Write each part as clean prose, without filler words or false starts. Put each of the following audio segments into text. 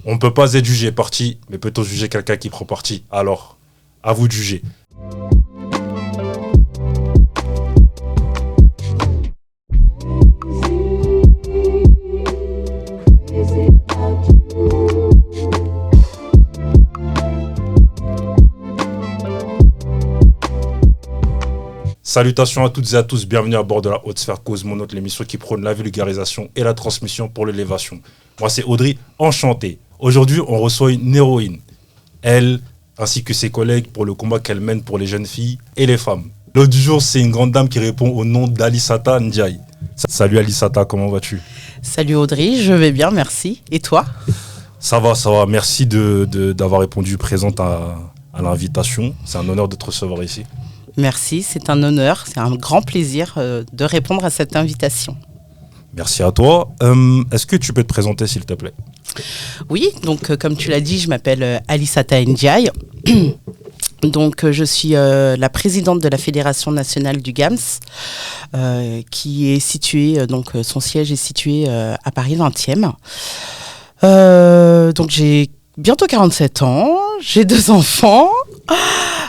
On ne peut pas être jugé parti, mais peut-on juger quelqu'un qui prend parti? Alors, à vous de juger. Salutations à toutes et à tous, bienvenue à bord de la Haute Sphère Cause Monote, l'émission qui prône la vulgarisation et la transmission pour l'élévation. Moi c'est Audrey, enchanté. Aujourd'hui on reçoit une héroïne, elle ainsi que ses collègues pour le combat qu'elle mène pour les jeunes filles et les femmes. L'autre du jour c'est une grande dame qui répond au nom d'Alissata Ndiaye. Salut Alissata, comment vas-tu? Salut Audrey, je vais bien, merci. Et toi? Ça va, merci d'avoir répondu présente à l'invitation. C'est un honneur de te recevoir ici. Merci, c'est un honneur, c'est un grand plaisir de répondre à cette invitation. Merci à toi. Est-ce que tu peux te présenter s'il te plaît? Oui, donc comme tu l'as dit, je m'appelle Alissata Ndiaye. Donc je suis la présidente de la Fédération nationale du GAMS, qui est située, donc son siège est situé à Paris 20e. Donc j'ai bientôt 47 ans, j'ai 2 enfants.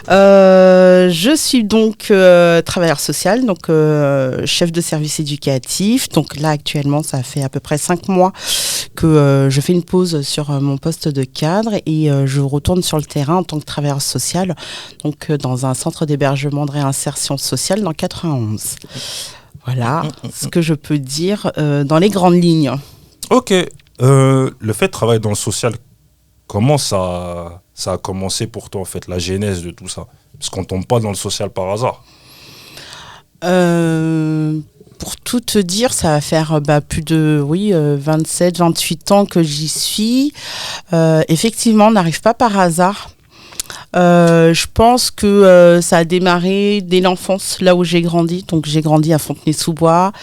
Je suis donc travailleur social, donc chef de service éducatif. Donc là actuellement ça fait à peu près 5 mois que je fais une pause sur mon poste de cadre et je retourne sur le terrain en tant que travailleur social, donc dans un centre d'hébergement de réinsertion sociale dans 91. Voilà ce que je peux dire dans les grandes lignes. Ok, le fait de travailler dans le social, comment ça a commencé pour toi en fait, la genèse de tout ça? Parce qu'on tombe pas dans le social par hasard. Pour tout te dire, ça va faire plus de 27, 28 ans que j'y suis. Effectivement, on n'arrive pas par hasard. Je pense que ça a démarré dès l'enfance, là où j'ai grandi. Donc j'ai grandi à Fontenay-sous-Bois,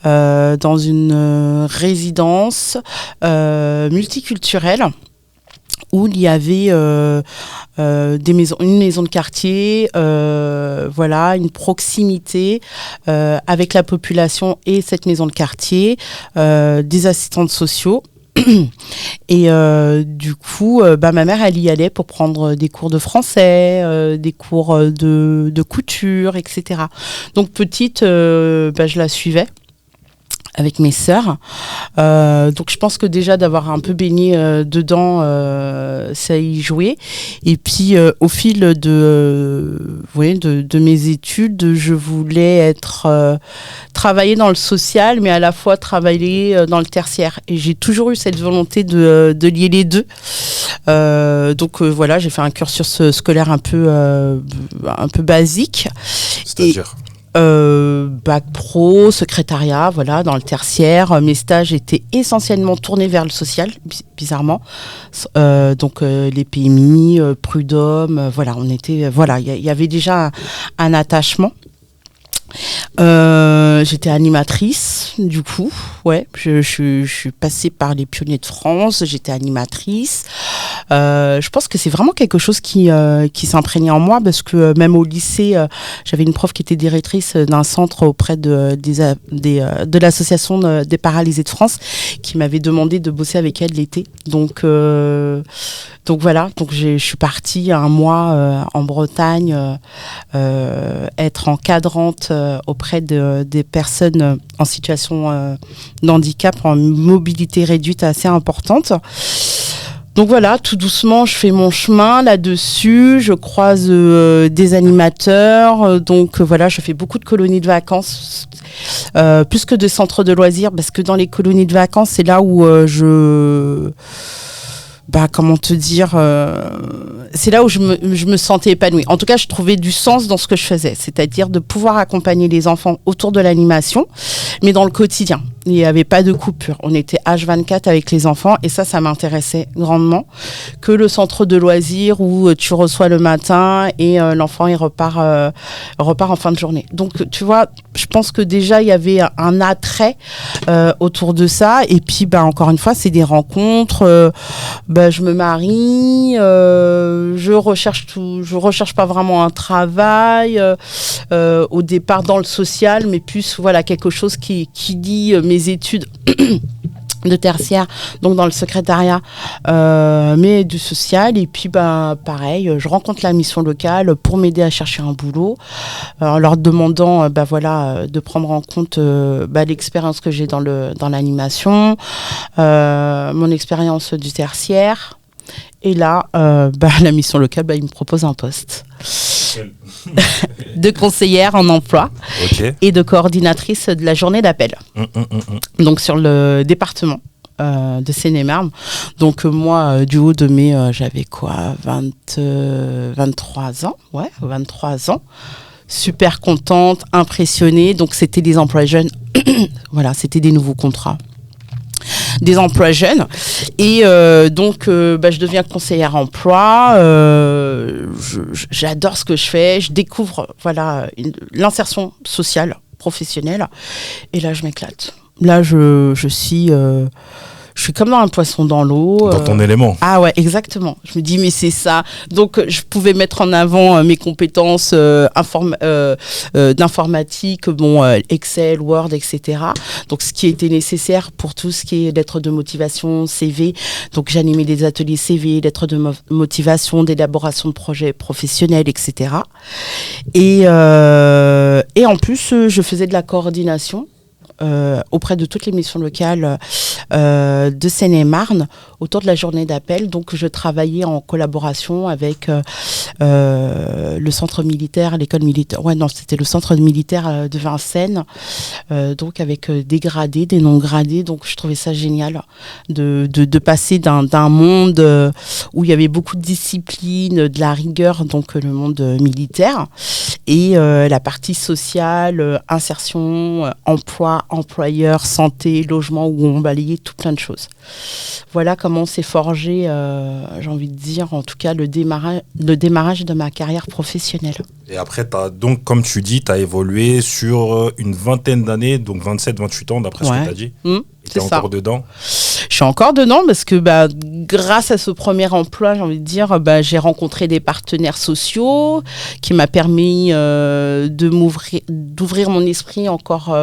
dans une résidence multiculturelle, où il y avait une maison de quartier, une proximité avec la population et cette maison de quartier, des assistantes sociaux. Et du coup, ma mère, elle y allait pour prendre des cours de français, des cours de couture, etc. Donc petite, je la suivais avec mes sœurs. Donc je pense que déjà d'avoir un peu baigné dedans, ça y jouait. Et puis au fil de mes études, je voulais travailler dans le social, mais à la fois travailler dans le tertiaire. Et j'ai toujours eu cette volonté de lier les deux. Donc j'ai fait un cursus scolaire un peu basique. C'est-à-dire bac pro, secrétariat, dans le tertiaire. Mes stages étaient essentiellement tournés vers le social, bizarrement. Donc les PMI, Prud'homme, il y avait déjà un attachement. J'étais animatrice, du coup, je suis passée par les Pionniers de France, j'étais animatrice. Je pense que c'est vraiment quelque chose qui s'imprégnait en moi, parce que même au lycée, j'avais une prof qui était directrice d'un centre auprès de l'association des paralysés de France, qui m'avait demandé de bosser avec elle l'été. Donc je suis partie un mois en Bretagne, être encadrante auprès des personnes en situation de handicap, en mobilité réduite assez importante. Donc tout doucement, je fais mon chemin là-dessus, je croise des animateurs, je fais beaucoup de colonies de vacances, plus que de centres de loisirs, parce que dans les colonies de vacances, c'est là où c'est là où je me sentais épanouie. En tout cas, je trouvais du sens dans ce que je faisais, c'est-à-dire de pouvoir accompagner les enfants autour de l'animation, mais dans le quotidien. Il n'y avait pas de coupure. On était H24 avec les enfants et ça m'intéressait grandement. Que le centre de loisirs où tu reçois le matin et l'enfant il repart en fin de journée. Donc tu vois, je pense que déjà il y avait un attrait autour de ça. Et puis encore une fois, c'est des rencontres. Je me marie, je recherche pas vraiment un travail au départ dans le social, mais plus quelque chose qui lie mes études de tertiaire, donc dans le secrétariat, mais du social. Et puis, pareil, je rencontre la mission locale pour m'aider à chercher un boulot, en leur demandant de prendre en compte l'expérience que j'ai dans l'animation, mon expérience du tertiaire. Et là, la mission locale, il me propose un poste de conseillère en emploi et de coordinatrice de la journée d'appel. Donc sur le département de Seine-et-Marne. Donc moi, du haut de mes, j'avais 23 ans. Ouais, 23 ans. Super contente, impressionnée. Donc c'était des emplois jeunes. Voilà, c'était des nouveaux contrats. Des emplois jeunes et je deviens conseillère emploi. J'adore ce que je fais, je découvre l'insertion sociale professionnelle et là je m'éclate. Là je suis comme dans un poisson dans l'eau. Dans ton élément. Ah ouais, exactement. Je me dis, mais c'est ça. Donc, je pouvais mettre en avant mes compétences d'informatique, Excel, Word, etc. Donc, ce qui était nécessaire pour tout ce qui est lettres de motivation, CV. Donc, j'animais des ateliers CV, lettres de motivation, d'élaboration de projets professionnels, etc. Et en plus, je faisais de la coordination auprès de toutes les missions locales de Seine-et-Marne autour de la journée d'appel. Donc, je travaillais en collaboration avec le centre militaire, l'école militaire. Ouais, non, c'était le centre militaire de Vincennes. Donc, avec des gradés, des non gradés. Donc, je trouvais ça génial de passer d'un monde où il y avait beaucoup de discipline, de la rigueur, donc le monde militaire, et la partie sociale, insertion, emploi, employeur, santé, logement, où on balayait tout plein de choses. Voilà comment s'est forgé, j'ai envie de dire, en tout cas, le démarrage de ma carrière professionnelle. Et après, donc, comme tu dis, tu as évolué sur une vingtaine d'années, donc 27-28 ans, d'après ce que tu as dit. Et tu es encore dedans. Je suis encore dedans parce que grâce à ce premier emploi, j'ai envie de dire, j'ai rencontré des partenaires sociaux qui m'a permis d'ouvrir mon esprit encore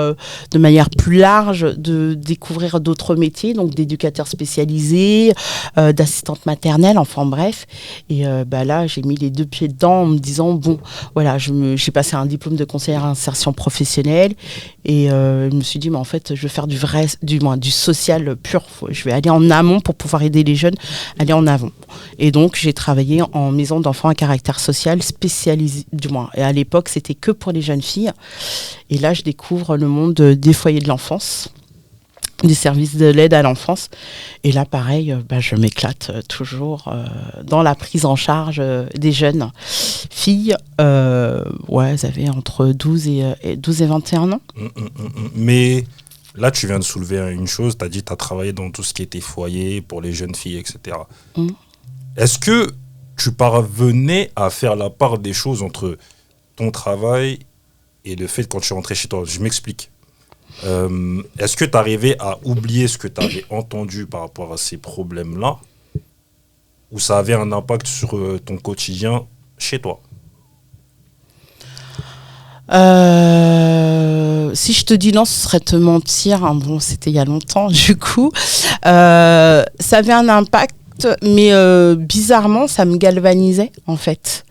de manière plus large, de découvrir d'autres métiers, donc d'éducateurs spécialisés, d'assistante maternelle, enfin bref. Et là, j'ai mis les deux pieds dedans en me disant, bon, voilà, j'ai passé un diplôme de conseillère insertion professionnelle et je me suis dit, mais en fait, je veux faire du social pur. Je vais aller en amont pour pouvoir aider les jeunes à aller en avant. Et donc, j'ai travaillé en maison d'enfants à caractère social spécialisée, et à l'époque, c'était que pour les jeunes filles. Et là, je découvre le monde des foyers de l'enfance, des services de l'aide à l'enfance. Et là, pareil, je m'éclate toujours dans la prise en charge des jeunes filles. Elles avaient entre 12 et 21 ans. Mais là, tu viens de soulever une chose. Tu as dit que tu as travaillé dans tout ce qui était foyer pour les jeunes filles, etc. Est-ce que tu parvenais à faire la part des choses entre ton travail et le fait quand tu es rentré chez toi? Je m'explique. Est-ce que tu arrivais à oublier ce que tu avais entendu par rapport à ces problèmes-là, ou ça avait un impact sur ton quotidien chez toi? Si je te dis non, ce serait te mentir. Bon, c'était il y a longtemps, du coup. Ça avait un impact, mais bizarrement, ça me galvanisait, en fait.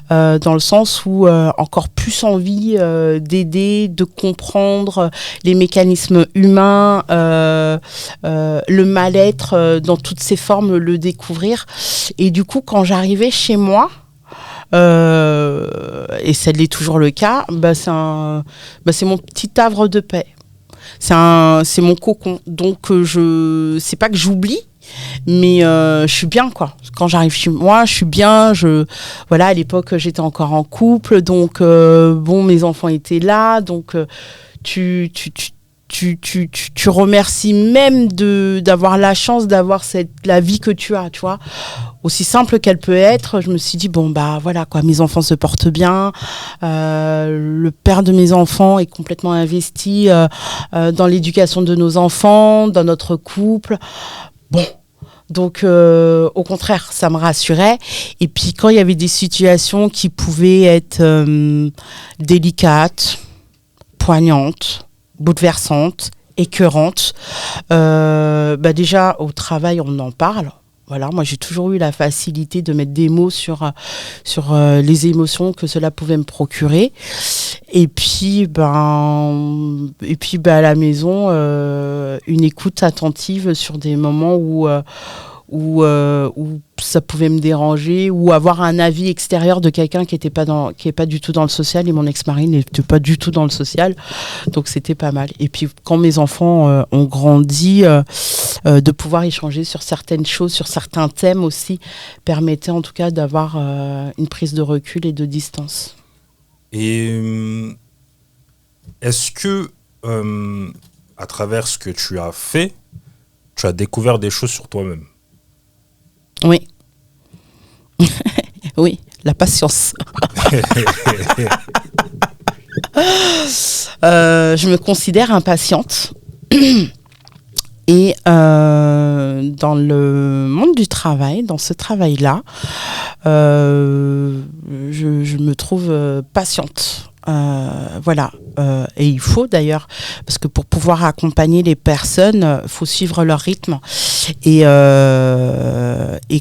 Dans le sens où encore plus envie d'aider, de comprendre les mécanismes humains, le mal-être dans toutes ses formes, le découvrir. Et du coup, quand j'arrivais chez moi, et ça l'est toujours le cas, c'est mon petit havre de paix. C'est mon cocon. Donc c'est pas que j'oublie, mais je suis bien, quoi. Quand j'arrive chez moi, je suis bien. À l'époque, j'étais encore en couple, donc mes enfants étaient là, donc tu remercies même d'avoir la chance d'avoir la vie que tu as, tu vois. Aussi simple qu'elle peut être, je me suis dit, mes enfants se portent bien, le père de mes enfants est complètement investi dans l'éducation de nos enfants, dans notre couple. Bon, donc au contraire, ça me rassurait. Et puis quand il y avait des situations qui pouvaient être délicates, poignantes, bouleversantes, écœurantes. Déjà, au travail, on en parle. Voilà, moi j'ai toujours eu la facilité de mettre des mots sur les émotions que cela pouvait me procurer. Et puis, à la maison, une écoute attentive sur des moments où ça pouvait me déranger, ou avoir un avis extérieur de quelqu'un qui est pas du tout dans le social, et mon ex-mari n'était pas du tout dans le social, donc c'était pas mal. Et puis quand mes enfants ont grandi, de pouvoir échanger sur certaines choses, sur certains thèmes aussi, permettait en tout cas d'avoir une prise de recul et de distance. Et est-ce que à travers ce que tu as fait, tu as découvert des choses sur toi-même? Oui. Oui, la patience. Je me considère impatiente. Et dans le monde du travail, dans ce travail-là, je me trouve patiente. Voilà. Et il faut d'ailleurs, parce que pour pouvoir accompagner les personnes, il faut suivre leur rythme. Et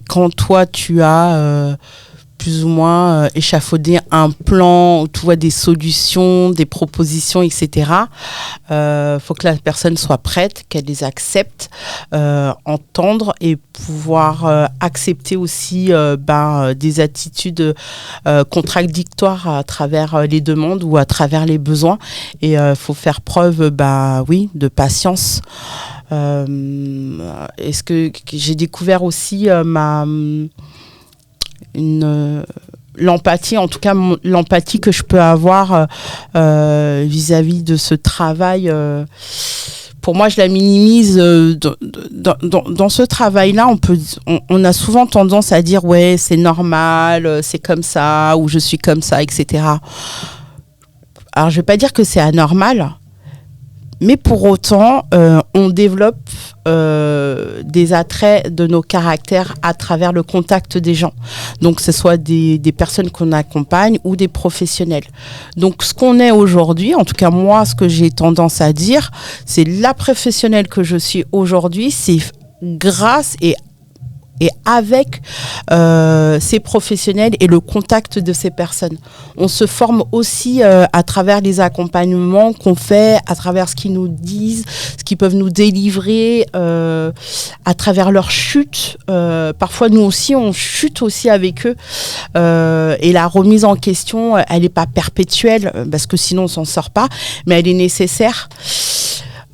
quand toi, tu as plus ou moins échafaudé un plan, où tu vois des solutions, des propositions, etc., faut que la personne soit prête, qu'elle les accepte, entendre et pouvoir accepter aussi des attitudes contradictoires à travers les demandes ou à travers les besoins. Et faut faire preuve de patience. Est-ce que j'ai découvert aussi l'empathie, en tout cas l'empathie que je peux avoir vis-à-vis de ce travail. Pour moi, je la minimise. Dans ce travail-là, on a souvent tendance à dire ouais, c'est normal, c'est comme ça, ou je suis comme ça, etc. Alors, je vais pas dire que c'est anormal, mais pour autant, on développe des attraits de nos caractères à travers le contact des gens. Donc, que ce soit des personnes qu'on accompagne ou des professionnels. Donc, ce qu'on est aujourd'hui, en tout cas moi, ce que j'ai tendance à dire, c'est la professionnelle que je suis aujourd'hui, c'est grâce et avec ces professionnels et le contact de ces personnes. On se forme aussi à travers les accompagnements qu'on fait, à travers ce qu'ils nous disent, ce qu'ils peuvent nous délivrer, à travers leurs chutes. Parfois, nous aussi, on chute aussi avec eux. Et la remise en question, elle n'est pas perpétuelle, parce que sinon, on ne s'en sort pas, mais elle est nécessaire.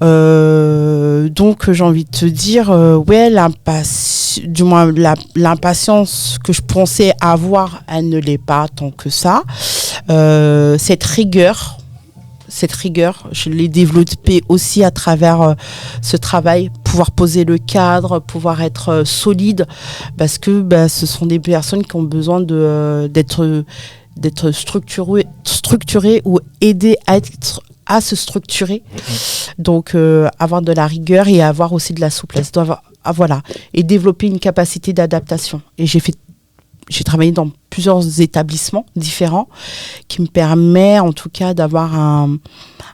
Donc j'ai envie de te dire l'impatience que je pensais avoir, elle ne l'est pas tant que ça. Cette rigueur, je l'ai développée aussi à travers ce travail, pouvoir poser le cadre, pouvoir être solide, parce que ce sont des personnes qui ont besoin d'être structurées ou aidées à se structurer. Donc avoir de la rigueur et avoir aussi de la souplesse, et développer une capacité d'adaptation. Et j'ai travaillé dans plusieurs établissements différents qui me permet en tout cas d'avoir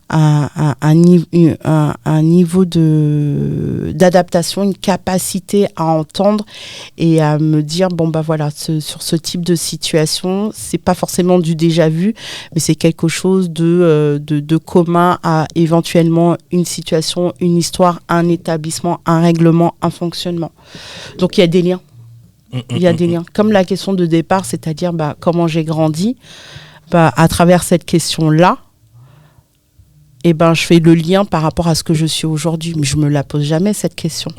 un niveau d'adaptation, une capacité à entendre et à me dire sur ce type de situation, c'est pas forcément du déjà vu, mais c'est quelque chose de commun à éventuellement une situation, une histoire, un établissement, un règlement, un fonctionnement. Donc il y a des liens. Il y a des liens. Comme la question de départ, c'est-à-dire comment j'ai grandi, à travers cette question-là, je fais le lien par rapport à ce que je suis aujourd'hui. Mais je ne me la pose jamais, cette question.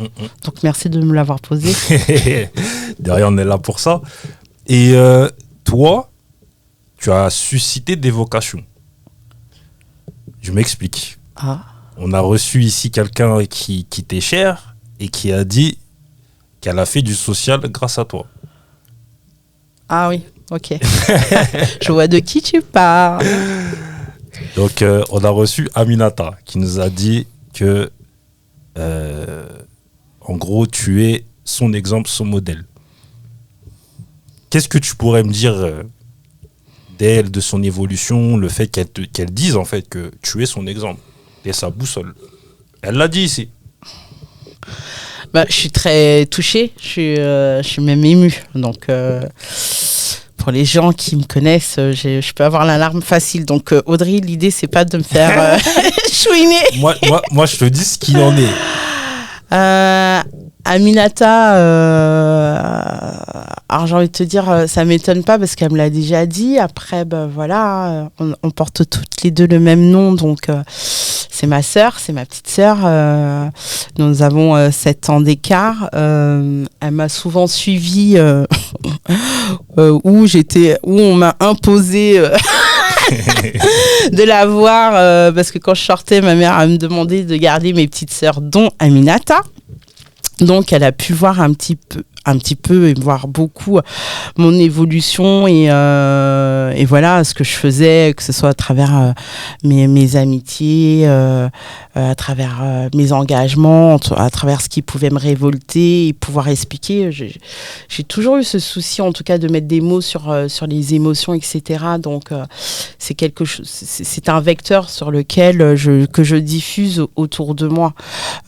Donc merci de me l'avoir posée. Derrière, on est là pour ça. Et toi, tu as suscité des vocations. Je m'explique. On a reçu ici quelqu'un qui t'est cher et qui a dit qu'elle a fait du social grâce à toi. Ah oui, ok. Je vois de qui tu parles. Donc, on a reçu Aminata qui nous a dit que, en gros, tu es son exemple, son modèle. Qu'est-ce que tu pourrais me dire d'elle, de son évolution, le fait qu'elle dise en fait que tu es son exemple et sa boussole? Elle l'a dit ici. Bah, je suis très touchée, je suis même émue. Donc, pour les gens qui me connaissent, je peux avoir la larme facile. Donc, Audrey, l'idée, c'est pas de me faire chouiner. Moi, je te dis ce qu'il en est. Aminata, alors j'ai envie de te dire, ça m'étonne pas parce qu'elle me l'a déjà dit. Après, ben voilà, on porte toutes les deux le même nom, donc c'est ma sœur, c'est ma petite sœur. Nous avons 7 ans d'écart. Elle m'a souvent suivie où on m'a imposé. De la voir parce que quand je sortais, ma mère me demandait de garder mes petites sœurs, dont Aminata. Donc, elle a pu voir un petit peu et voir beaucoup mon évolution et voilà ce que je faisais, que ce soit à travers mes amitiés, à travers mes engagements, à travers ce qui pouvait me révolter et pouvoir expliquer. J'ai toujours eu ce souci, en tout cas, de mettre des mots sur les émotions, etc. Donc, c'est quelque chose, c'est un vecteur sur lequel que je diffuse autour de moi.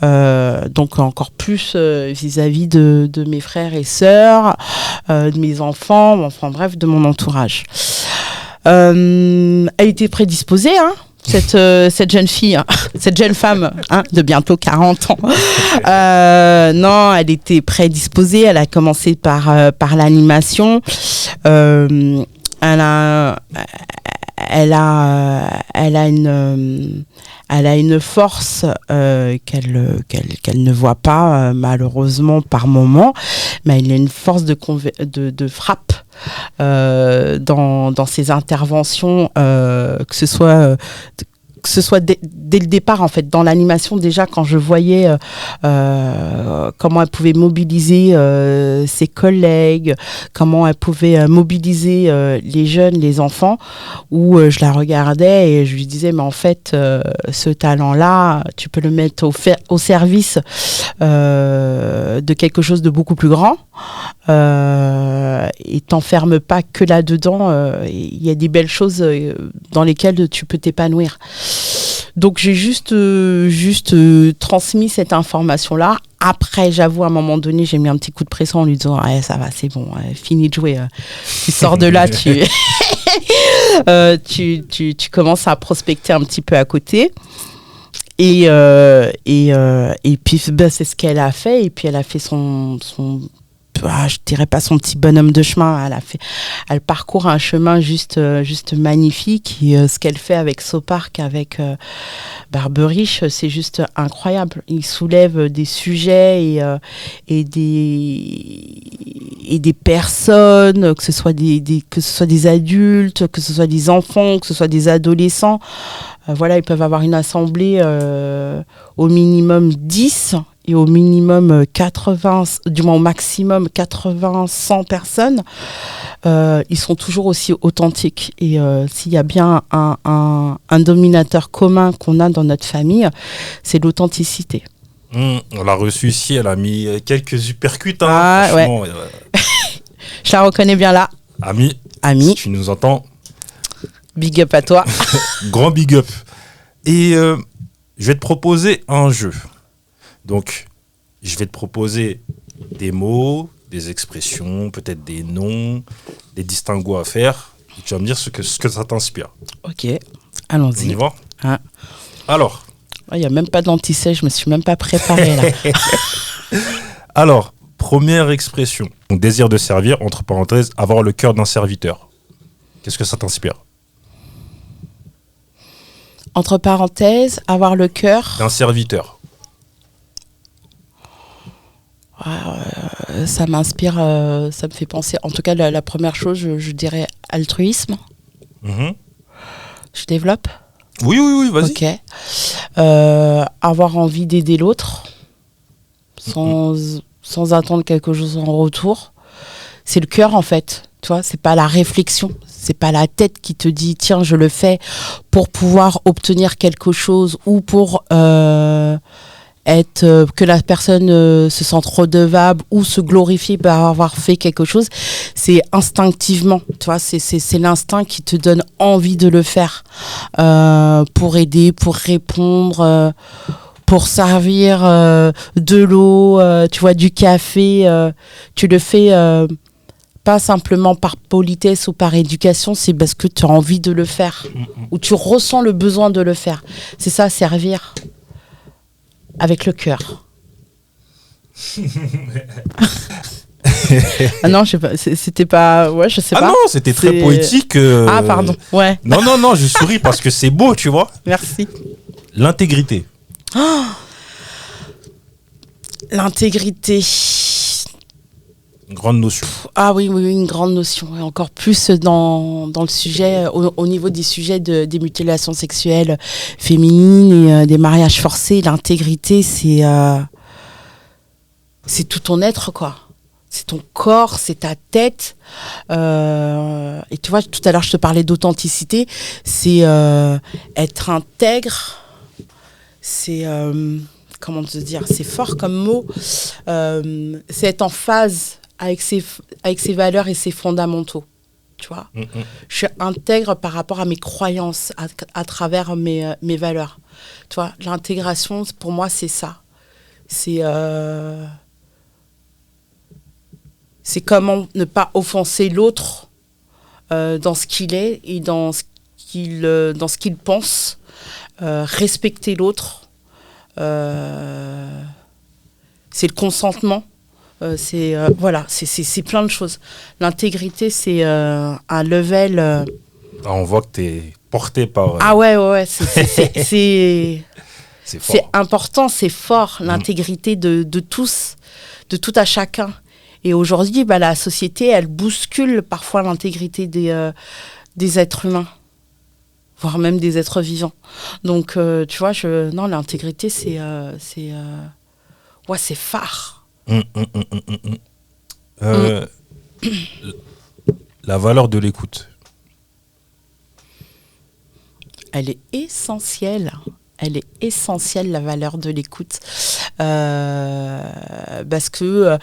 Donc, encore plus vis-à-vis de mes frères et sœurs, de mes enfants, enfin bref, de mon entourage. Elle était prédisposée, hein, cette jeune fille, hein, cette jeune femme, hein, de bientôt 40 ans. Non, elle était prédisposée. Elle a commencé par l'animation. Elle a une force qu'elle ne voit pas malheureusement par moment, mais elle a une force de frappe dans ses interventions, que ce soit dès le départ, en fait, dans l'animation. Déjà, quand je voyais comment elle pouvait mobiliser ses collègues, comment elle pouvait mobiliser les jeunes, les enfants, où je la regardais et je lui disais, mais en fait, ce talent-là, tu peux le mettre au service de quelque chose de beaucoup plus grand, et t'enferme pas que là-dedans. Il y a des belles choses dans lesquelles tu peux t'épanouir. Donc j'ai juste transmis cette information-là. Après, j'avoue, à un moment donné, j'ai mis un petit coup de pression en lui disant « ça va, c'est bon, fini de jouer. Tu sors de là, tu commences à prospecter un petit peu à côté. » Et puis, bah, c'est ce qu'elle a fait. Et puis, elle a fait son je dirais pas son petit bonhomme de chemin. Elle parcourt un chemin juste magnifique. Et ce qu'elle fait avec Sopark, avec Barberich, c'est juste incroyable. Il soulève des sujets et des personnes, que ce soit des adultes, que ce soit des enfants, que ce soit des adolescents. Voilà, ils peuvent avoir une assemblée au minimum 10 et au minimum 80, du moins au maximum 80, 100 personnes. Ils sont toujours aussi authentiques. Et s'il y a bien un dominateur commun qu'on a dans notre famille, c'est l'authenticité. On l'a reçue ici, elle a mis quelques uppercuts. Hein, ah, ouais. Je la reconnais bien là. Ami, si tu nous entends, big up à toi. Grand big up. Et je vais te proposer un jeu. Donc, je vais te proposer des mots, des expressions, peut-être des noms, des distinguos à faire. Et tu vas me dire ce que ça t'inspire. Ok, allons-y. On y va ? Hein. Alors. Il n'y a même pas d'anti-sèche, je me suis même pas préparée là. Alors, première expression. Donc, désir de servir, entre parenthèses, avoir le cœur d'un serviteur. Qu'est-ce que ça t'inspire ? Entre parenthèses, avoir le cœur d'un serviteur. Ça m'inspire, ça me fait penser. En tout cas, la première chose, je dirais altruisme. Je développe ? Oui, vas-y. Ok. Avoir envie d'aider l'autre sans attendre quelque chose en retour. C'est le cœur, en fait. Tu vois, c'est pas la réflexion. C'est pas la tête qui te dit tiens, je le fais pour pouvoir obtenir quelque chose ou pour que la personne se sente redevable ou se glorifie par avoir fait quelque chose. C'est instinctivement, tu vois, c'est l'instinct qui te donne envie de le faire pour aider, pour répondre, pour servir de l'eau, tu vois, du café, tu le fais pas simplement par politesse ou par éducation, c'est parce que tu as envie de le faire ou tu ressens le besoin de le faire. C'est ça, servir avec le cœur. Ah non, je sais pas, c'était pas... Ouais, je sais pas. Ah non, c'était très poétique. Ah, pardon, ouais. Non, je souris parce que c'est beau, tu vois. Merci. L'intégrité. Oh, l'intégrité. Une grande notion. Ah oui, une grande notion. Et encore plus dans le sujet, au niveau des sujets des mutilations sexuelles féminines et des mariages forcés. L'intégrité, c'est tout ton être, quoi. C'est ton corps, c'est ta tête. Et tu vois, tout à l'heure, je te parlais d'authenticité. C'est être intègre. C'est... comment te dire, c'est fort comme mot. C'est être en phase avec ses valeurs et ses fondamentaux. Tu vois, je suis intègre par rapport à mes croyances, à travers mes valeurs. Tu vois, l'intégration, pour moi, c'est ça. C'est comment ne pas offenser l'autre dans ce qu'il est et dans ce qu'il pense, respecter l'autre. C'est le consentement, voilà, c'est plein de choses. L'intégrité, c'est un level. On voit que tu es porté par. Ah ouais, c'est important, c'est fort, l'intégrité de tous, de tout à chacun. Et aujourd'hui, la société, elle bouscule parfois l'intégrité des êtres humains, voire même des êtres vivants. Donc, tu vois, non, l'intégrité, c'est phare. La valeur de l'écoute. Elle est essentielle. Elle est essentielle, la valeur de l'écoute. Parce que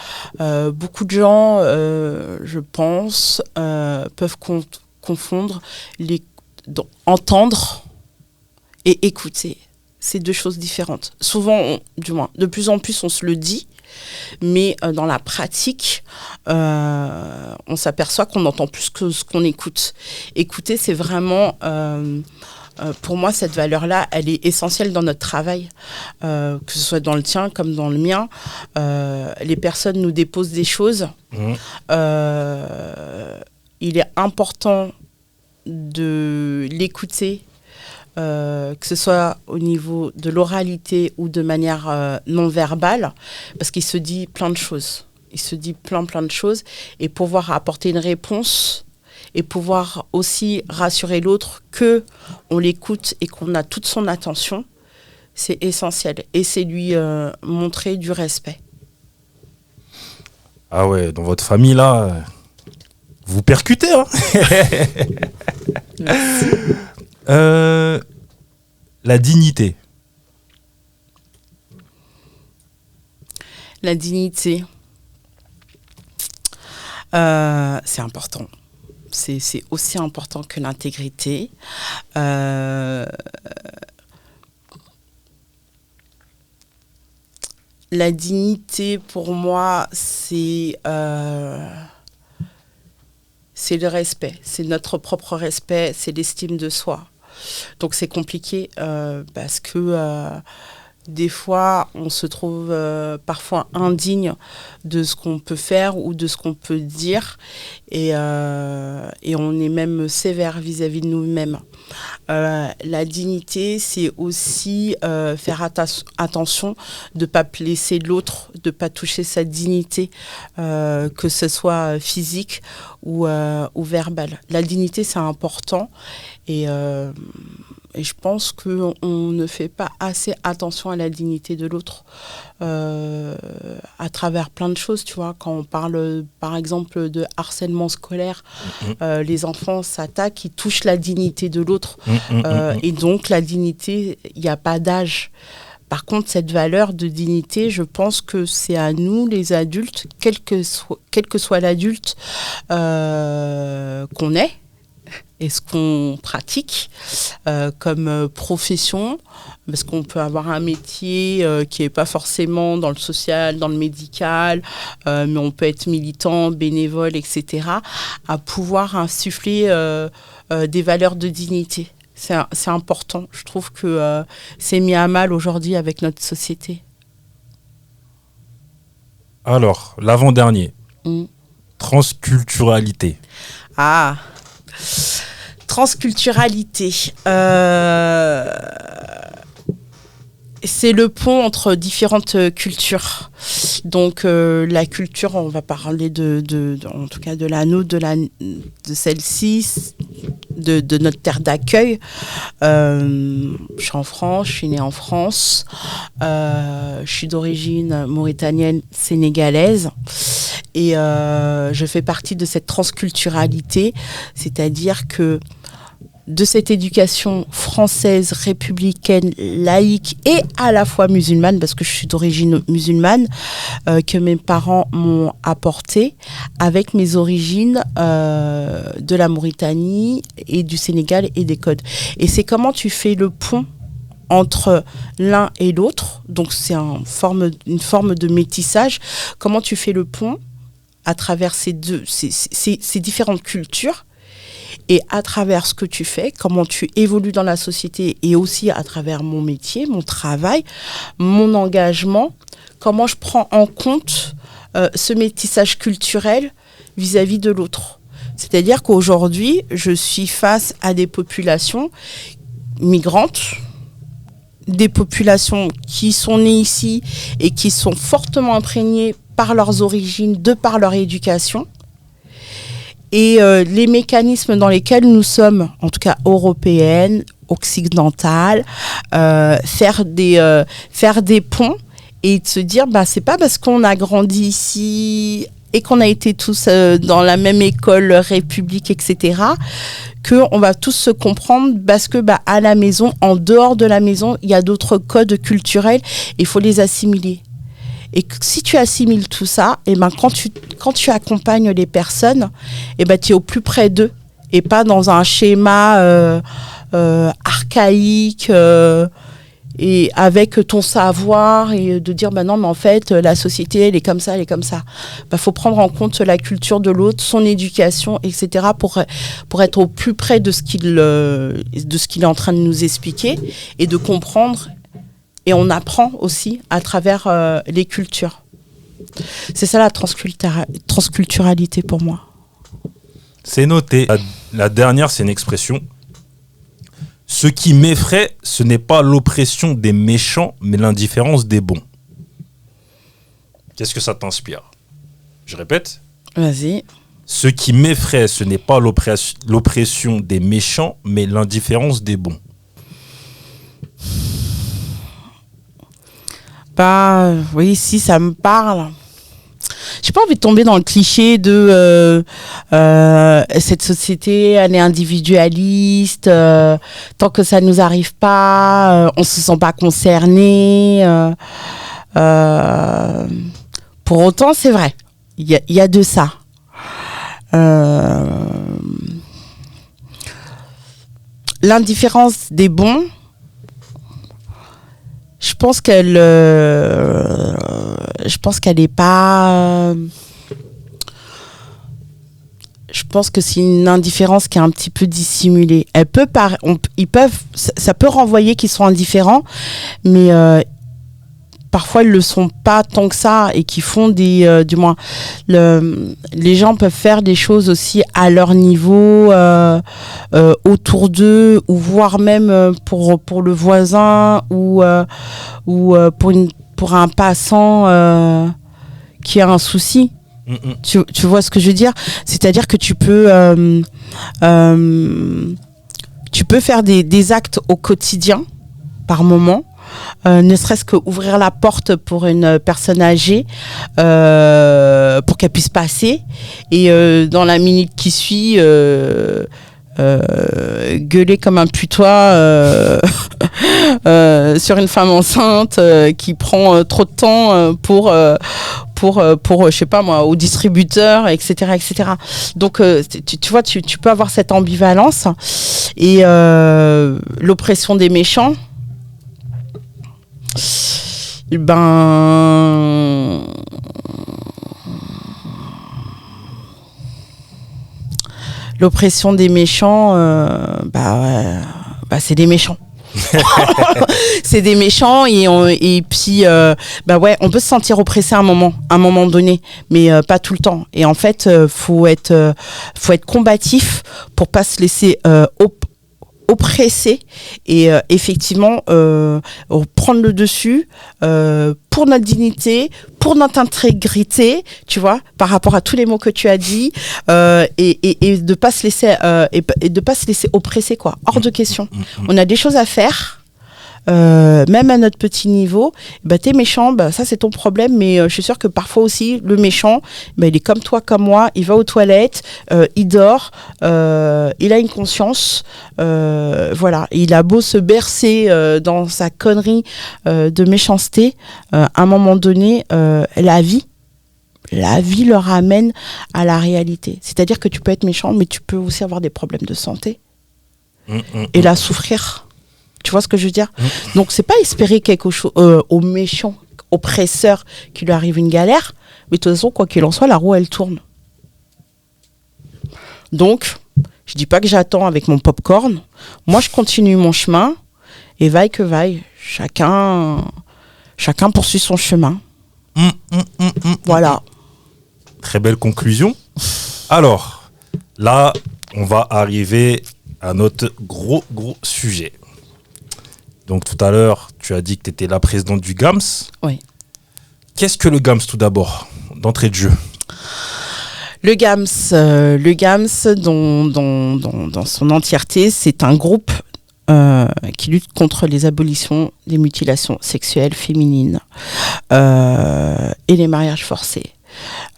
beaucoup de gens, je pense, peuvent confondre entendre et écouter. C'est deux choses différentes. Souvent, du moins, de plus en plus, on se le dit, mais dans la pratique, on s'aperçoit qu'on entend plus que ce qu'on écoute. Écouter, c'est vraiment... pour moi, cette valeur-là, elle est essentielle dans notre travail, que ce soit dans le tien comme dans le mien. Les personnes nous déposent des choses. Il est important de l'écouter, que ce soit au niveau de l'oralité ou de manière non verbale, parce qu'il se dit plein de choses. Il se dit plein de choses. Et pouvoir apporter une réponse et pouvoir aussi rassurer l'autre qu'on l'écoute et qu'on a toute son attention, c'est essentiel. Et c'est lui montrer du respect. Ah ouais, dans votre famille, là, vous percutez, hein. La dignité. La dignité, c'est important. C'est aussi important que l'intégrité. La dignité, pour moi, c'est le respect. C'est notre propre respect, c'est l'estime de soi. Donc c'est compliqué parce que des fois, on se trouve parfois indigne de ce qu'on peut faire ou de ce qu'on peut dire et on est même sévère vis-à-vis de nous-mêmes. La dignité, c'est aussi faire attention de ne pas blesser l'autre, de ne pas toucher sa dignité, que ce soit physique ou verbale. La dignité, c'est important et je pense qu'on ne fait pas assez attention à la dignité de l'autre à travers plein de choses, tu vois. Quand on parle, par exemple, de harcèlement scolaire, les enfants s'attaquent, ils touchent la dignité de l'autre. Et donc, la dignité, il n'y a pas d'âge. Par contre, cette valeur de dignité, je pense que c'est à nous, les adultes, quel que soit l'adulte qu'on est, et ce qu'on pratique comme profession, parce qu'on peut avoir un métier qui n'est pas forcément dans le social, dans le médical, mais on peut être militant, bénévole, etc., à pouvoir insuffler des valeurs de dignité. C'est important. Je trouve que c'est mis à mal aujourd'hui avec notre société. Alors, l'avant-dernier. Transculturalité. Ah, transculturalité. C'est le pont entre différentes cultures. Donc la culture, on va parler en tout cas de la nôtre, de celle-ci, de notre terre d'accueil. Je suis en France, je suis née en France. Je suis d'origine mauritanienne, sénégalaise. Et je fais partie de cette transculturalité, c'est-à-dire que de cette éducation française, républicaine, laïque et à la fois musulmane, parce que je suis d'origine musulmane, que mes parents m'ont apporté avec mes origines de la Mauritanie et du Sénégal et des codes. Et c'est comment tu fais le pont entre l'un et l'autre, donc c'est une forme de métissage, comment tu fais le pont à travers ces différentes cultures. Et à travers ce que tu fais, comment tu évolues dans la société et aussi à travers mon métier, mon travail, mon engagement, comment je prends en compte ce métissage culturel vis-à-vis de l'autre. C'est-à-dire qu'aujourd'hui, je suis face à des populations migrantes, des populations qui sont nées ici et qui sont fortement imprégnées par leurs origines, de par leur éducation. Et les mécanismes dans lesquels nous sommes, en tout cas européennes, occidentales, faire des ponts et de se dire, c'est pas parce qu'on a grandi ici et qu'on a été tous dans la même école république, etc., qu'on va tous se comprendre parce que à la maison, en dehors de la maison, il y a d'autres codes culturels et il faut les assimiler. Et si tu assimiles tout ça, et quand tu accompagnes les personnes, tu es au plus près d'eux et pas dans un schéma archaïque et avec ton savoir et de dire non mais en fait la société elle est comme ça, faut prendre en compte la culture de l'autre, son éducation, etc. pour être au plus près de ce qu'il est en train de nous expliquer et de comprendre. Et on apprend aussi à travers les cultures. C'est ça la transculturalité pour moi. C'est noté. La dernière, c'est une expression. Ce qui m'effraie, ce n'est pas l'oppression des méchants, mais l'indifférence des bons. Qu'est-ce que ça t'inspire ? Je répète. Vas-y. Ce qui m'effraie, ce n'est pas l'oppression des méchants, mais l'indifférence des bons. Oui, si, ça me parle. J'ai pas envie de tomber dans le cliché de cette société, elle est individualiste, tant que ça nous arrive pas, on se sent pas concerné. Pour autant, c'est vrai, il y a de ça. L'indifférence des bons, je pense qu'elle est pas. Je pense que c'est une indifférence qui est un petit peu dissimulée. Ça peut renvoyer qu'ils sont indifférents, mais parfois ils le sont pas tant que ça et qui font les gens peuvent faire des choses aussi à leur niveau, autour d'eux, ou voire même pour le voisin ou pour un passant qui a un souci. Tu vois ce que je veux dire ? C'est-à-dire que tu peux faire des actes au quotidien par moment. Ne serait-ce qu'ouvrir la porte pour une personne âgée pour qu'elle puisse passer et dans la minute qui suit gueuler comme un putois sur une femme enceinte qui prend trop de temps pour je sais pas moi, au distributeur, etc., etc. Donc, tu vois, tu peux avoir cette ambivalence et l'oppression des méchants. Ben, l'oppression des méchants, c'est des méchants. C'est des méchants et puis on peut se sentir oppressé à un moment donné, mais pas tout le temps. Et en fait, faut être combatif pour pas se laisser oppressé et effectivement prendre le dessus pour notre dignité, pour notre intégrité, tu vois, par rapport à tous les mots que tu as dit et de pas se laisser et de pas se laisser oppresser, quoi, hors de question. On a des choses à faire. Même à notre petit niveau, t'es méchant, ça c'est ton problème, mais je suis sûre que parfois aussi le méchant, il est comme toi, comme moi, il va aux toilettes, il dort, il a une conscience, voilà, il a beau se bercer dans sa connerie de méchanceté, à un moment donné, la vie le ramène à la réalité. C'est-à-dire que tu peux être méchant, mais tu peux aussi avoir des problèmes de santé et la souffrir. Tu vois ce que je veux dire? Donc, c'est pas espérer quelque chose au méchant, oppresseur, qui lui arrive une galère. Mais de toute façon, quoi qu'il en soit, la roue, elle tourne. Donc, je dis pas que j'attends avec mon popcorn. Moi, je continue mon chemin. Et vaille que vaille, chacun poursuit son chemin. Voilà. Très belle conclusion. Alors, là, on va arriver à notre gros sujet. Donc tout à l'heure, tu as dit que tu étais la présidente du GAMS. Oui. Qu'est-ce que le GAMS tout d'abord, d'entrée de jeu? Le GAMS dans son entièreté, c'est un groupe qui lutte contre les abolitions des mutilations sexuelles féminines et les mariages forcés.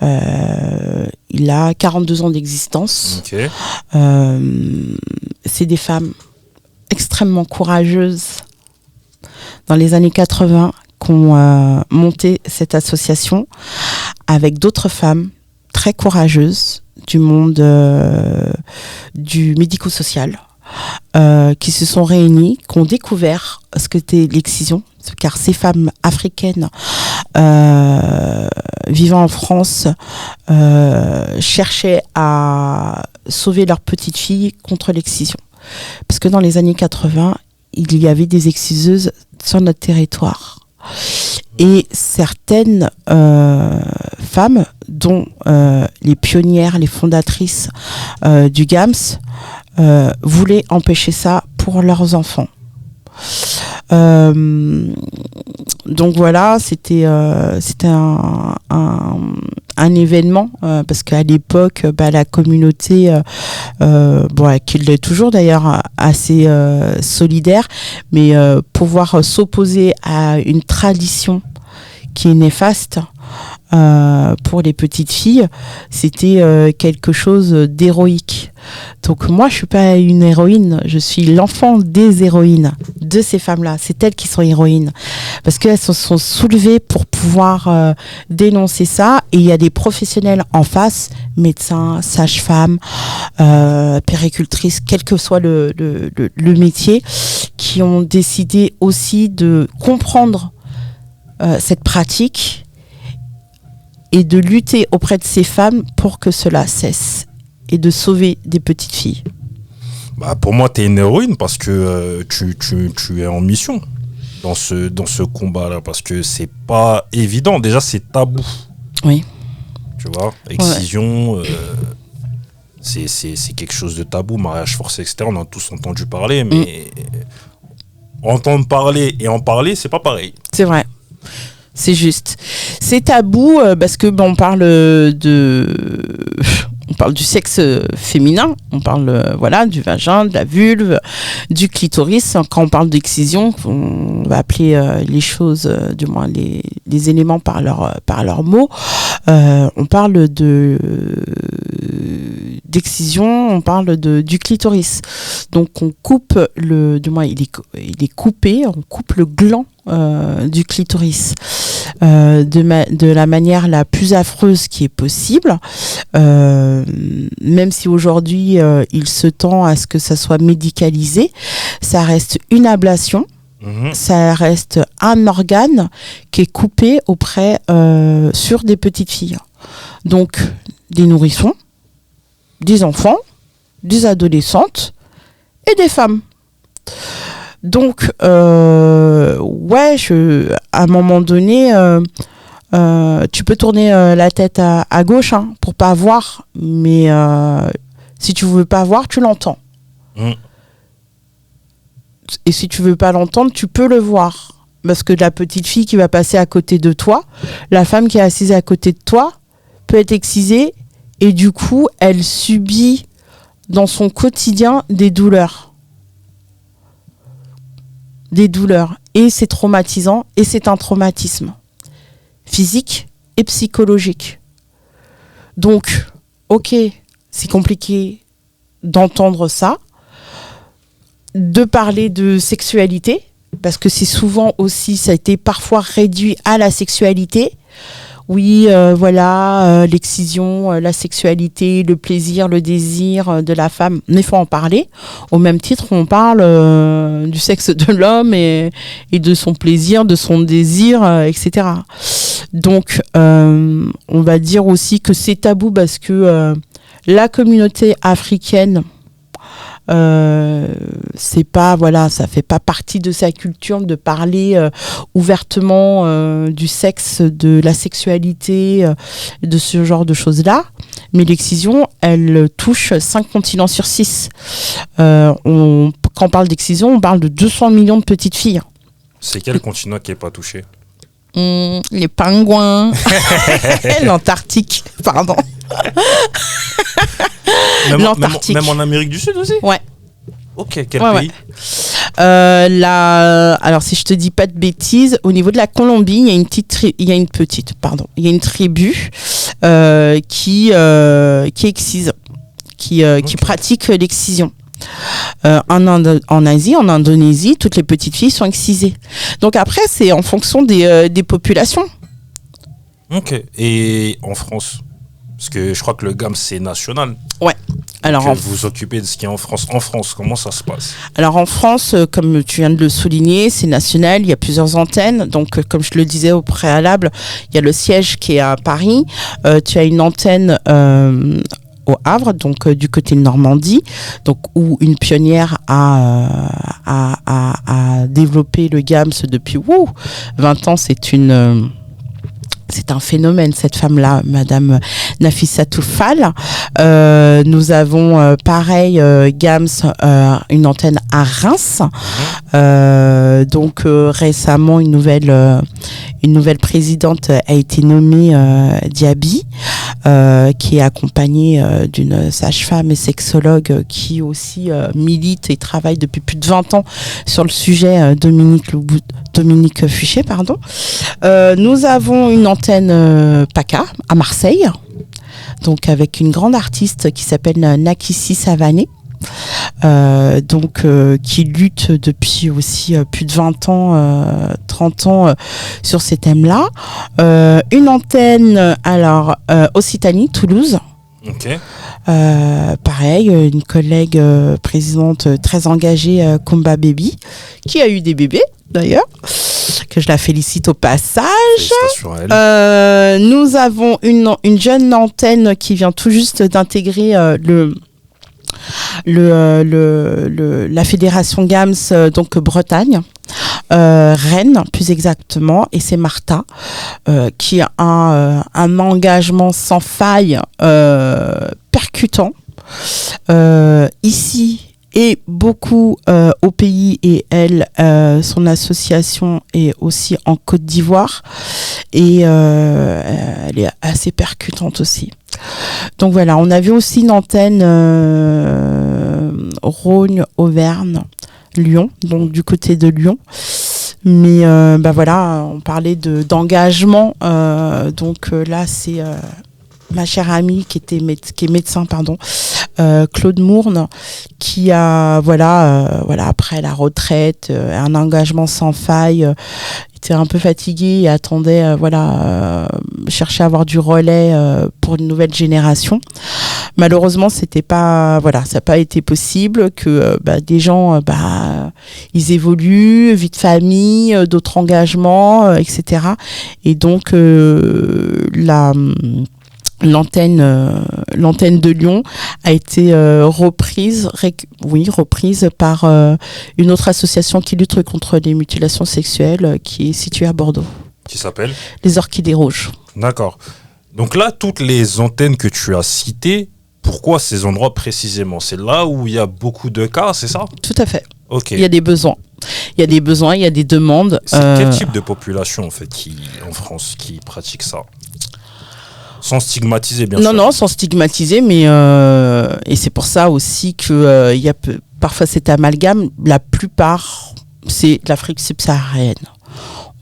Il a 42 ans d'existence. Okay. C'est des femmes extrêmement courageuses dans les années 80 qui ont monté cette association avec d'autres femmes très courageuses du monde du médico-social qui se sont réunies, qui ont découvert ce que c'était l'excision, car ces femmes africaines vivant en France cherchaient à sauver leurs petites filles contre l'excision. Parce que dans les années 80, il y avait des exciseuses sur notre territoire. Et certaines femmes, dont les pionnières, les fondatrices du GAMS, voulaient empêcher ça pour leurs enfants. Donc voilà, c'était un événement parce qu'à l'époque, la communauté, qui l'est toujours d'ailleurs, assez solidaire, mais pouvoir s'opposer à une tradition qui est néfaste pour les petites filles, c'était quelque chose d'héroïque. Donc moi, je suis pas une héroïne, je suis l'enfant des héroïnes, de ces femmes-là. C'est elles qui sont héroïnes, parce qu'elles se sont soulevées pour pouvoir dénoncer ça. Et il y a des professionnels en face, médecins, sages-femmes, péricultrices, quel que soit le métier, qui ont décidé aussi de comprendre cette pratique et de lutter auprès de ces femmes pour que cela cesse et de sauver des petites filles. Pour moi, tu es une héroïne parce que tu es en mission dans ce combat-là, parce que c'est pas évident. Déjà, c'est tabou. Oui. Tu vois, excision, c'est quelque chose de tabou, mariage forcé, etc. On a tous entendu parler, mais entendre parler et en parler, c'est pas pareil. C'est vrai. C'est juste. C'est tabou parce que on parle du sexe féminin, on parle du vagin, de la vulve, du clitoris. Quand on parle d'excision, on va appeler les choses, du moins les éléments par leurs mots. On parle d'excision, on parle du clitoris. Donc on coupe du moins il est coupé, on coupe le gland du clitoris de la manière la plus affreuse qui est possible, même si aujourd'hui il se tend à ce que ça soit médicalisé, ça reste une ablation. Ça reste un organe qui est coupé sur des petites filles. Donc, des nourrissons, des enfants, des adolescentes et des femmes. Donc, à un moment donné, tu peux tourner la tête à gauche pour pas voir, mais si tu veux pas voir, tu l'entends. Et si tu veux pas l'entendre, tu peux le voir. Parce que la petite fille qui va passer à côté de toi, la femme qui est assise à côté de toi, peut être excisée et du coup, elle subit dans son quotidien des douleurs. Et c'est traumatisant et c'est un traumatisme physique et psychologique. Donc, ok, c'est compliqué d'entendre ça, de parler de sexualité, parce que c'est souvent aussi, ça a été parfois réduit à la sexualité. Oui, l'excision, la sexualité, le plaisir, le désir de la femme, il faut en parler. Au même titre, on parle du sexe de l'homme et de son plaisir, de son désir, etc. Donc, on va dire aussi que c'est tabou parce que la communauté africaine, c'est pas, ça fait pas partie de sa culture de parler ouvertement du sexe, de la sexualité, de ce genre de choses-là. Mais l'excision, elle touche 5 continents sur 6. Quand on parle d'excision, on parle de 200 millions de petites filles. C'est quel continent qui n'est pas touché? Les pingouins. L'Antarctique, pardon. L'Antarctique. Même en Amérique du Sud aussi? Ouais. Ok, quel pays? Alors, si je te dis pas de bêtises, au niveau de la Colombie, il y a une tribu qui excise, qui pratique l'excision. En Asie, en Indonésie, toutes les petites filles sont excisées. Donc après, c'est en fonction des populations. Ok. Et en France? Parce que je crois que le GAMS, c'est national. Ouais. Alors, vous vous occupez de ce qui est en France. En France, comment ça se passe? Alors en France, comme tu viens de le souligner, c'est national, il y a plusieurs antennes. Donc comme je le disais au préalable, il y a le siège qui est à Paris. Tu as une antenne au Havre, donc du côté de Normandie, donc où une pionnière a développé le GAMS depuis 20 ans. C'est un phénomène, cette femme-là, Madame Nafissatou Fall. Nous avons, pareil, GAMS, une antenne à Reims. Donc, récemment, une nouvelle présidente a été nommée, Diaby, qui est accompagnée d'une sage-femme et sexologue qui aussi milite et travaille depuis plus de 20 ans sur le sujet, Dominique Fuchet, pardon. Nous avons une antenne PACA à Marseille, donc avec une grande artiste qui s'appelle Nakissi Savané, qui lutte depuis aussi plus de 20 ans, 30 ans sur ces thèmes-là. Une antenne, Occitanie, Toulouse. Ok. Pareil, une collègue présidente très engagée, Kumba Baby, qui a eu des bébés d'ailleurs, que je la félicite au passage. Félicitations à elle. Nous avons une jeune antenne qui vient tout juste d'intégrer la fédération GAMS, donc Bretagne, Rennes plus exactement, et c'est Martha qui a un engagement sans faille, percutant ici et beaucoup au pays, et elle, son association est aussi en Côte d'Ivoire, et elle est assez percutante aussi. Donc voilà, on avait aussi une antenne Rhône, Auvergne, Lyon, donc du côté de Lyon. Mais on parlait d'engagement, donc là c'est ma chère amie qui est médecin, Claude Mourne, qui a, après la retraite, un engagement sans faille, était un peu fatigué et attendait, cherchait à avoir du relais pour une nouvelle génération. Malheureusement, ça n'a pas été possible, que des gens, ils évoluent, vie de famille, d'autres engagements, etc. Et donc, l'antenne de Lyon a été reprise par une autre association qui lutte contre les mutilations sexuelles, qui est située à Bordeaux. Qui s'appelle ? Les Orchidées Rouges. D'accord. Donc là, toutes les antennes que tu as citées, pourquoi ces endroits précisément ? C'est là où il y a beaucoup de cas, c'est ça ? Tout à fait. Ok. Il y a des besoins. Il y a des demandes. C'est quel type de population, en fait, en France, qui pratique ça ? Sans stigmatiser, bien sûr. Non, sans stigmatiser, mais et c'est pour ça aussi que il y a parfois cet amalgame. La plupart, c'est l'Afrique subsaharienne.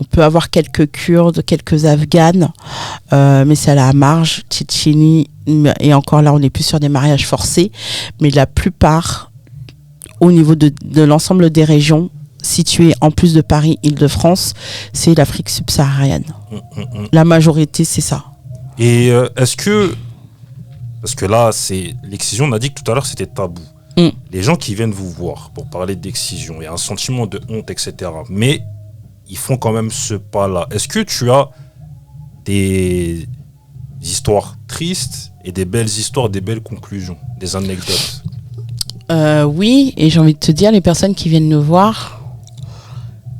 On peut avoir quelques Kurdes, quelques Afghanes, mais c'est à la marge. Tchétchénie, et encore là, on n'est plus sur des mariages forcés, mais la plupart, au niveau de l'ensemble des régions situées en plus de Paris, Île-de-France, c'est l'Afrique subsaharienne. La majorité, c'est ça. Et est-ce que... Parce que là, c'est l'excision, on a dit que tout à l'heure, c'était tabou. Les gens qui viennent vous voir pour parler d'excision, il y a un sentiment de honte, etc. Mais ils font quand même ce pas-là. Est-ce que tu as des histoires tristes et des belles histoires, des belles conclusions, des anecdotes ? Oui, et j'ai envie de te dire, les personnes qui viennent nous voir,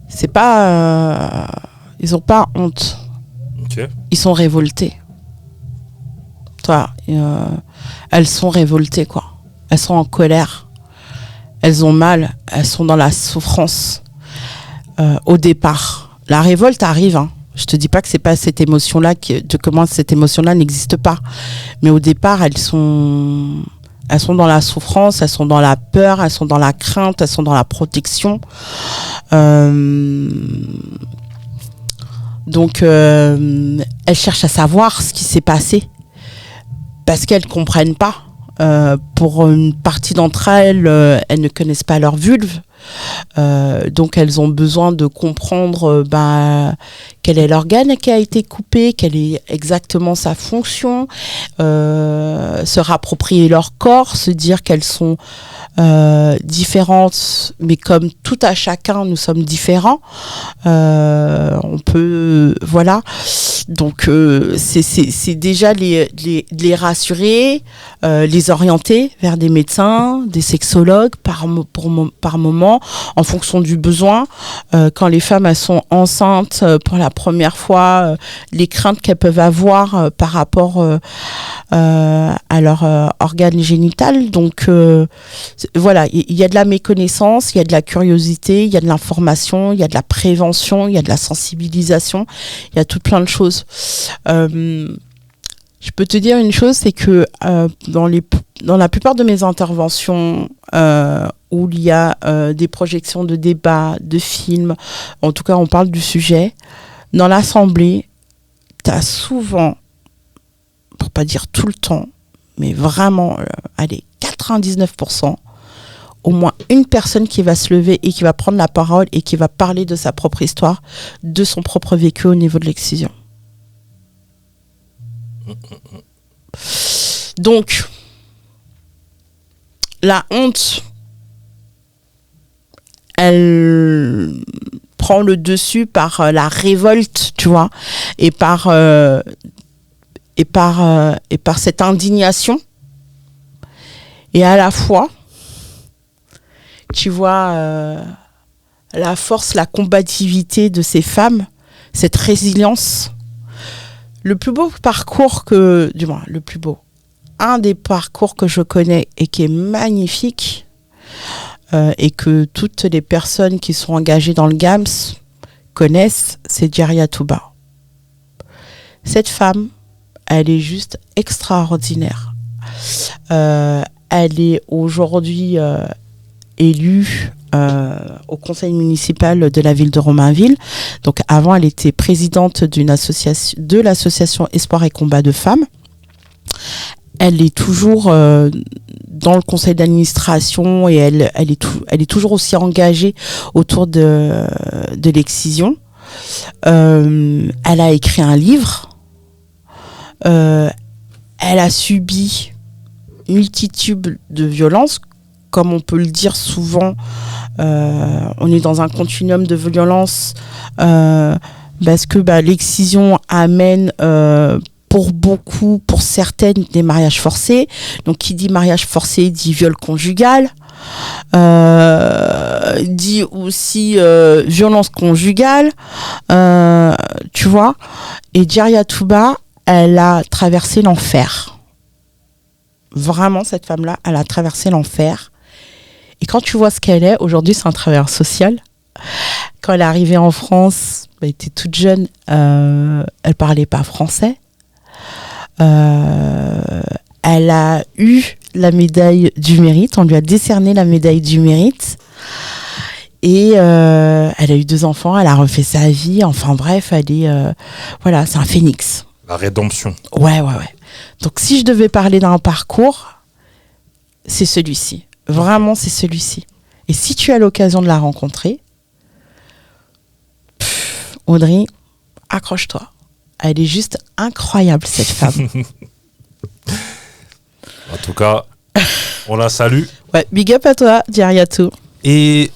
c'est pas... ils ont pas honte. Okay. Ils sont révoltés. Elles sont révoltées, quoi. Elles sont en colère. Elles ont mal. Elles sont dans la souffrance. Au départ, la révolte arrive. Hein. Je te dis pas que c'est pas cette émotion-là, comment cette émotion-là n'existe pas. Mais au départ, elles sont dans la souffrance, elles sont dans la peur, elles sont dans la crainte, elles sont dans la protection. Donc, elles cherchent à savoir ce qui s'est passé. Parce qu'elles ne comprennent pas. Pour une partie d'entre elles, elles ne connaissent pas leur vulve. Donc elles ont besoin de comprendre quel est l'organe qui a été coupé, quelle est exactement sa fonction, se rapproprier leur corps, se dire qu'elles sont différentes, mais comme tout à chacun, nous sommes différents. On peut, voilà. Donc c'est déjà les rassurer, les orienter vers des médecins, des sexologues par moment, en fonction du besoin. Quand les femmes elles sont enceintes pour la première fois, les craintes qu'elles peuvent avoir par rapport à leur organe génital. Donc voilà, il y a de la méconnaissance, il y a de la curiosité, il y a de l'information, il y a de la prévention, il y a de la sensibilisation, il y a tout plein de choses. Je peux te dire une chose, c'est que dans la plupart de mes interventions où il y a des projections de débats, de films, en tout cas on parle du sujet, dans l'assemblée, tu as souvent, pour pas dire tout le temps, mais vraiment, 99%, au moins une personne qui va se lever et qui va prendre la parole et qui va parler de sa propre histoire, de son propre vécu au niveau de l'excision. Donc, la honte, elle prend le dessus par la révolte, tu vois, et par cette indignation. Et à la fois, tu vois la force, la combativité de ces femmes, cette résilience. Le plus beau parcours un des parcours que je connais et qui est magnifique, et que toutes les personnes qui sont engagées dans le GAMS connaissent, c'est Djeria Touba. Cette femme, elle est juste extraordinaire. Elle est aujourd'hui élue au conseil municipal de la ville de Romainville. Donc avant, elle était présidente de l'association Espoir et Combat de Femmes. Elle est toujours dans le conseil d'administration et elle est toujours aussi engagée autour de l'excision. Elle a écrit un livre. Elle a subi multitude de violences, comme on peut le dire souvent. On est dans un continuum de violence parce que l'excision amène pour beaucoup, pour certaines, des mariages forcés. Donc, qui dit mariage forcé dit viol conjugal, dit aussi violence conjugale, tu vois. Et Djeria Touba, elle a traversé l'enfer. Vraiment, cette femme-là, elle a traversé l'enfer. Et quand tu vois ce qu'elle est, aujourd'hui, c'est un travailleur social. Quand elle est arrivée en France, elle était toute jeune, elle parlait pas français. Elle a eu la médaille du mérite, on lui a décerné la médaille du mérite. Et elle a eu 2 enfants, elle a refait sa vie. Enfin bref, elle est... voilà, c'est un phénix. La rédemption. Ouais. Donc si je devais parler d'un parcours, c'est celui-ci. Vraiment, c'est celui-ci. Et si tu as l'occasion de la rencontrer, Audrey, accroche-toi. Elle est juste incroyable, cette femme. En tout cas, on la salue. Ouais, big up à toi, Djeria Touba. Et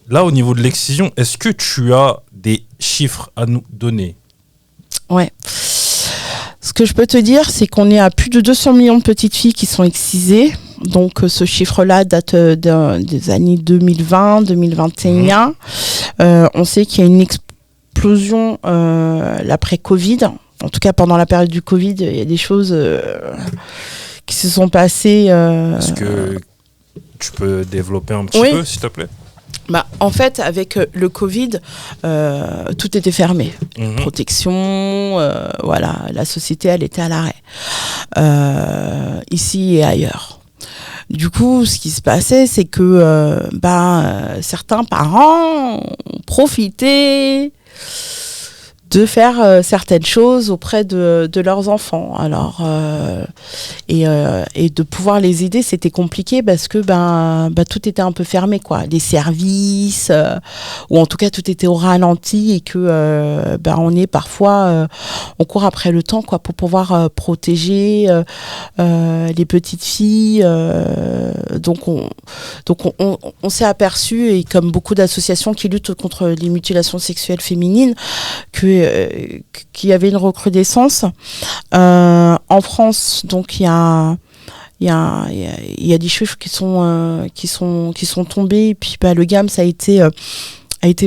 là, au niveau de l'excision, est-ce que tu as des chiffres à nous donner? Ouais. Ce que je peux te dire, c'est qu'on est à plus de 200 millions de petites filles qui sont excisées. Donc, ce chiffre-là date des années 2020, 2021. On sait qu'il y a une explosion l'après-Covid. En tout cas, pendant la période du Covid, il y a des choses qui se sont passées. Est-ce que tu peux développer un petit peu, s'il te plaît? En fait, avec le Covid, tout était fermé. Protection, voilà, la société, elle était à l'arrêt. Ici et ailleurs. Du coup, ce qui se passait, c'est que certains parents ont profité de faire certaines choses auprès de leurs enfants. Alors, et de pouvoir les aider, c'était compliqué parce que tout était un peu fermé, quoi. Les services, ou en tout cas tout était au ralenti et que on est parfois, on court après le temps, quoi, pour pouvoir protéger les petites filles. Donc on s'est aperçu, et comme beaucoup d'associations qui luttent contre les mutilations sexuelles féminines, qu'il y avait une recrudescence. En France, donc il y a des chiffres qui sont tombés, et puis le GAMS a été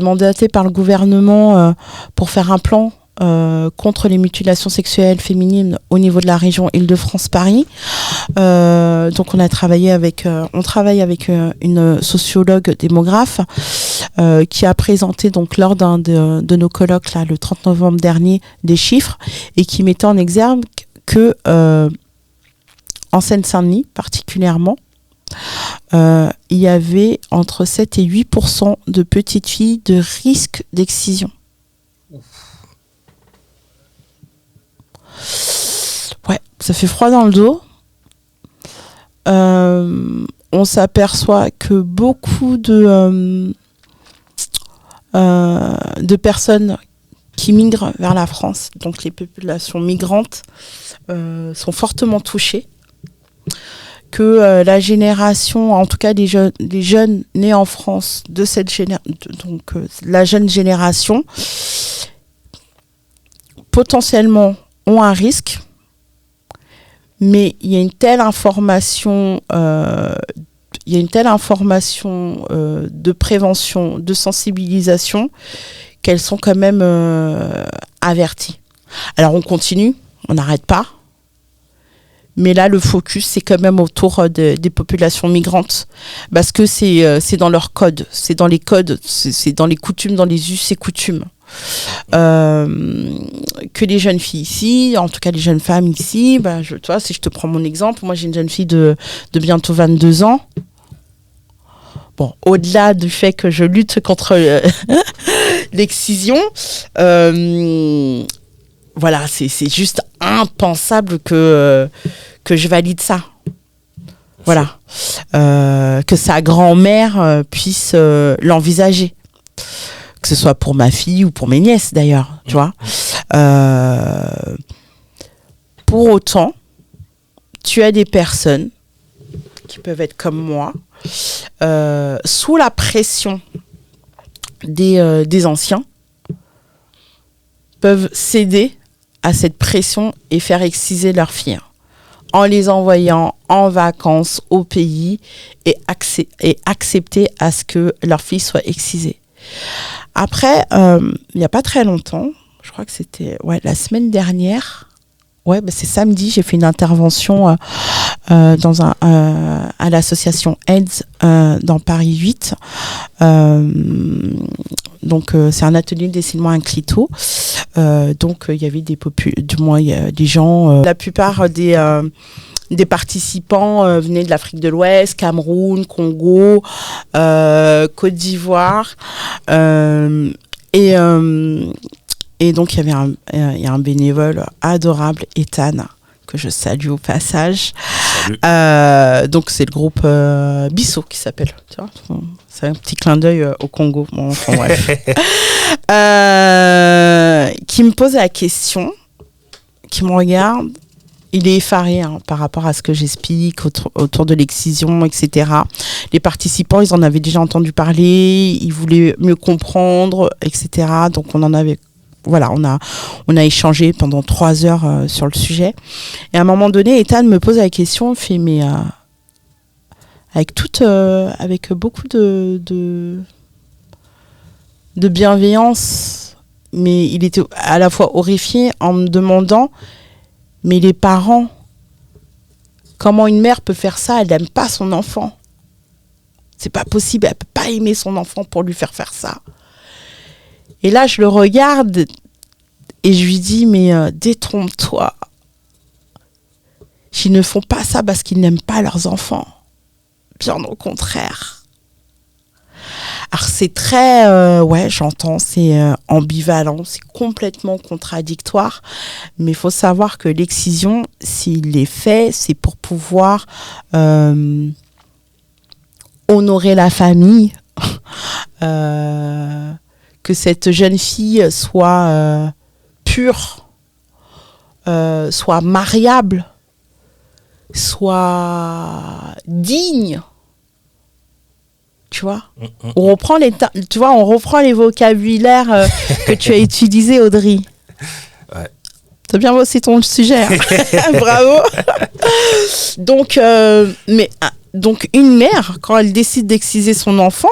mandaté par le gouvernement pour faire un plan contre les mutilations sexuelles féminines au niveau de la région Île-de-France-Paris. Donc on travaille avec une sociologue démographe qui a présenté donc lors d'un de nos colloques là, le 30 novembre dernier, des chiffres, et qui mettait en exergue que en Seine-Saint-Denis particulièrement, il y avait entre 7 et 8% de petites filles de risque d'excision. Ouais, ça fait froid dans le dos. On s'aperçoit que beaucoup de personnes qui migrent vers la France, donc les populations migrantes, sont fortement touchées. Que la génération, en tout cas les jeunes nés en France de cette la jeune génération, potentiellement ont un risque, mais il y a une telle information, de prévention, de sensibilisation, qu'elles sont quand même averties. Alors on continue, on n'arrête pas, mais là le focus c'est quand même autour des populations migrantes, parce que c'est dans leur code, c'est dans les codes, c'est dans les coutumes, dans les us et coutumes. Que les jeunes filles ici, en tout cas les jeunes femmes ici, toi, si je te prends mon exemple, moi j'ai une jeune fille de bientôt 22 ans. Bon, au-delà du fait que je lutte contre l'excision, voilà, c'est juste impensable que je valide ça. Voilà. Que sa grand-mère puisse l'envisager. Que ce soit pour ma fille ou pour mes nièces, d'ailleurs, tu vois. Pour autant, tu as des personnes qui peuvent être comme moi, sous la pression des anciens, peuvent céder à cette pression et faire exciser leurs filles en les envoyant en vacances au pays et accepter à ce que leur fille soit excisée. Après, il n'y a pas très longtemps, je crois que c'était la semaine dernière, c'est samedi, j'ai fait une intervention à l'association AIDS dans Paris 8. Donc, c'est un atelier de dessinement inclito. Donc, il y avait des gens. La plupart des participants venaient de l'Afrique de l'Ouest, Cameroun, Congo, Côte d'Ivoire. Et donc, il y a un bénévole adorable, Ethan, que je salue au passage. Donc, c'est le groupe Bissau qui s'appelle. Tu vois, c'est un petit clin d'œil au Congo. Bon, enfin, bref. Qui me pose la question, qui me regarde. Il est effaré par rapport à ce que j'explique autour de l'excision, etc. Les participants, ils en avaient déjà entendu parler, ils voulaient mieux comprendre, etc. Donc, on a échangé pendant 3 heures sur le sujet. Et à un moment donné, Ethan me pose la question, il fait, mais avec beaucoup de bienveillance, mais il était à la fois horrifié en me demandant, mais les parents, comment une mère peut faire ça? Elle n'aime pas son enfant. C'est pas possible, elle peut pas aimer son enfant pour lui faire ça. Et là, je le regarde et je lui dis, mais détrompe-toi. Ils ne font pas ça parce qu'ils n'aiment pas leurs enfants. Bien au contraire. Alors, c'est très... j'entends, c'est ambivalent, c'est complètement contradictoire. Mais il faut savoir que l'excision, s'il est fait, c'est pour pouvoir honorer la famille. Que cette jeune fille soit pure, soit mariable, soit digne. Tu vois, on reprend les vocabulaires que tu as utilisés, Audrey. Ouais. T'as bien bossé ton sujet. Hein. Bravo. Donc, donc, une mère, quand elle décide d'exciser son enfant,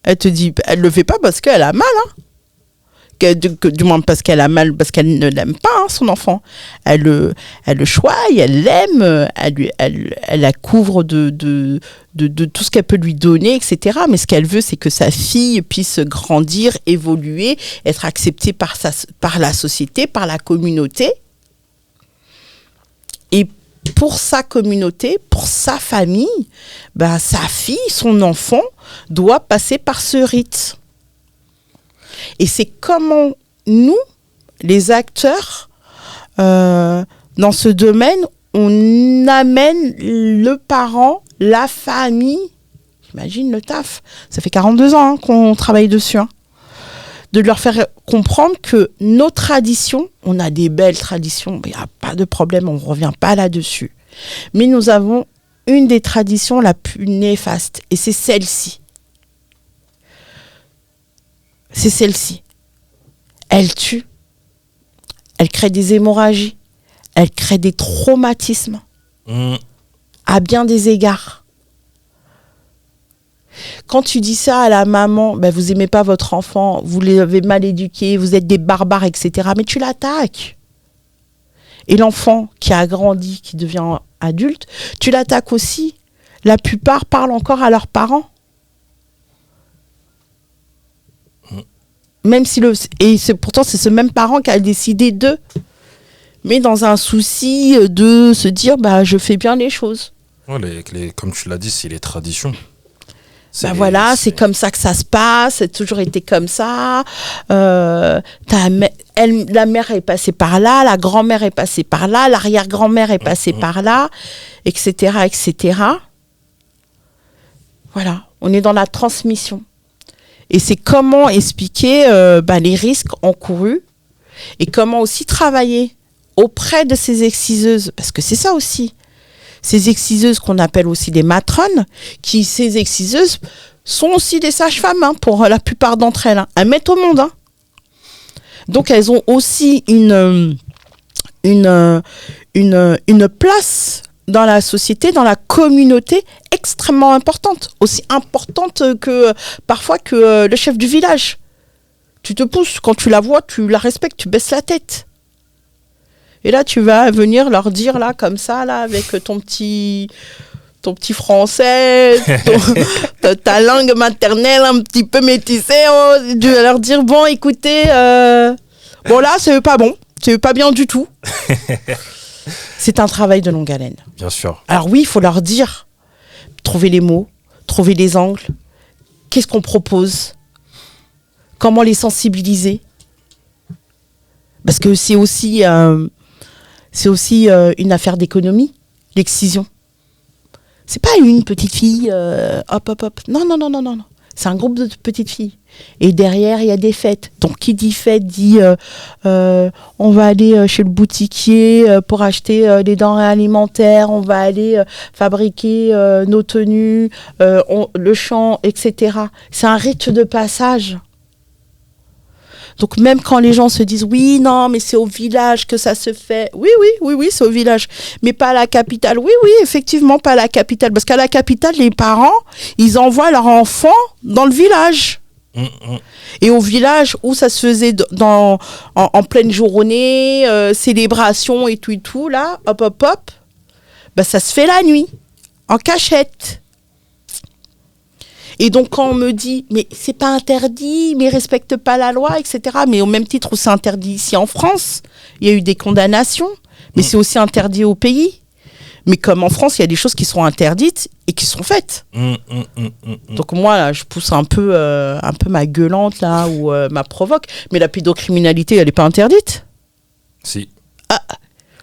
elle te dit, elle le fait pas parce qu'elle a mal, hein. Du moins parce qu'elle a mal, parce qu'elle ne l'aime pas, hein, son enfant. Elle le choisit, elle l'aime, elle la couvre de tout ce qu'elle peut lui donner, etc. Mais ce qu'elle veut, c'est que sa fille puisse grandir, évoluer, être acceptée par la société, par la communauté. Et pour sa communauté, pour sa famille, sa fille, son enfant, doit passer par ce rite. Et c'est comment nous, les acteurs, dans ce domaine, on amène le parent, la famille, j'imagine le taf, ça fait 42 ans qu'on travaille dessus, de leur faire comprendre que nos traditions, on a des belles traditions, il n'y a pas de problème, on ne revient pas là-dessus. Mais nous avons une des traditions la plus néfaste, et c'est celle-ci. C'est celle-ci. Elle tue. Elle crée des hémorragies. Elle crée des traumatismes. À bien des égards. Quand tu dis ça à la maman, vous aimez pas votre enfant, vous l'avez mal éduqué, vous êtes des barbares, etc. Mais tu l'attaques. Et l'enfant qui a grandi, qui devient adulte, tu l'attaques aussi. La plupart parlent encore à leurs parents. Même si pourtant c'est ce même parent qui a décidé d'eux, mais dans un souci de se dire je fais bien les choses. Comme tu l'as dit, c'est les traditions. C'est comme ça que ça se passe, ça a toujours été comme ça. La mère est passée par là, la grand-mère est passée par là, l'arrière-grand-mère est passée par là, etc., etc. Voilà, on est dans la transmission. Et c'est comment expliquer les risques encourus et comment aussi travailler auprès de ces exciseuses. Parce que c'est ça aussi. Ces exciseuses qu'on appelle aussi des matrones, ces exciseuses sont aussi des sages-femmes, pour la plupart d'entre elles. Elles mettent au monde. Donc elles ont aussi une place dans la société, dans la communauté, extrêmement importante. Aussi importante que parfois que le chef du village. Tu te pousses, quand tu la vois, tu la respectes, tu baisses la tête. Et là, tu vas venir leur dire, là, comme ça, là, avec ton petit français, ta langue maternelle un petit peu métissée, tu vas leur dire, bon, écoutez, bon là, c'est pas bon, c'est pas bien du tout. C'est un travail de longue haleine. Bien sûr. Alors oui, il faut leur dire, trouver les mots, trouver les angles, qu'est-ce qu'on propose, comment les sensibiliser. Parce que c'est aussi une affaire d'économie, l'excision. C'est pas une petite fille, hop. Non. C'est un groupe de petites filles. Et derrière, il y a des fêtes. Donc, qui dit fête dit on va aller chez le boutiquier pour acheter des denrées alimentaires, on va aller fabriquer nos tenues, le chant, etc. C'est un rite de passage. Donc même quand les gens se disent oui, non, mais c'est au village que ça se fait. Oui, c'est au village. Mais pas à la capitale. Oui, effectivement, pas à la capitale. Parce qu'à la capitale, les parents, ils envoient leurs enfants dans le village. Et au village où ça se faisait en pleine journée, célébration et tout, là, hop, ça se fait la nuit, en cachette. Et donc, quand on me dit, mais c'est pas interdit, mais respecte pas la loi, etc. Mais au même titre où c'est interdit ici en France, il y a eu des condamnations, mais c'est aussi interdit au pays. Mais comme en France, il y a des choses qui sont interdites et qui sont faites. Donc moi, là, je pousse un peu ma gueulante, là, ou ma provoque. Mais la pédocriminalité, elle n'est pas interdite. Si. Ah,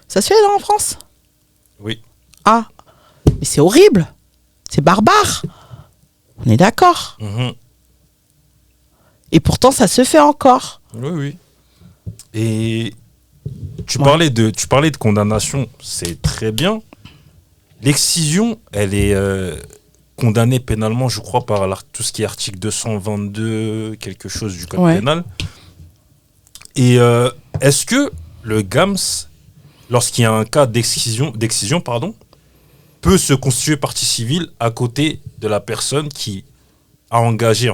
ça se fait, là, en France? Oui. Ah, mais c'est horrible. C'est barbare. On est d'accord. Et pourtant, ça se fait encore. Oui. Et tu parlais de condamnation, c'est très bien. L'excision, elle est condamnée pénalement, je crois, par tout ce qui est article 222, quelque chose du code pénal. Et est-ce que le GAMS, lorsqu'il y a un cas d'excision, peut se constituer partie civile à côté de la personne qui a engagé,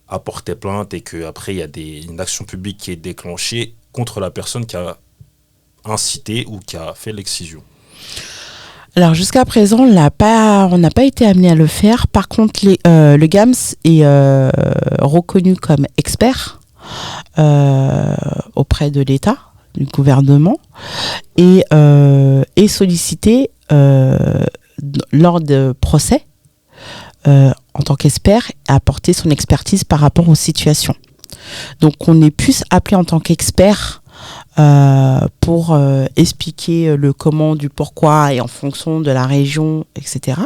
a porté plainte et qu'après il y a une action publique qui est déclenchée contre la personne qui a incité ou qui a fait l'excision? Alors jusqu'à présent, on n'a pas été amené à le faire. Par contre, le GAMS est reconnu comme expert auprès de l'État, du gouvernement, et sollicité lors de procès en tant qu'expert à apporter son expertise par rapport aux situations. Donc on est plus appelé en tant qu'expert pour expliquer le comment, du pourquoi et en fonction de la région, etc.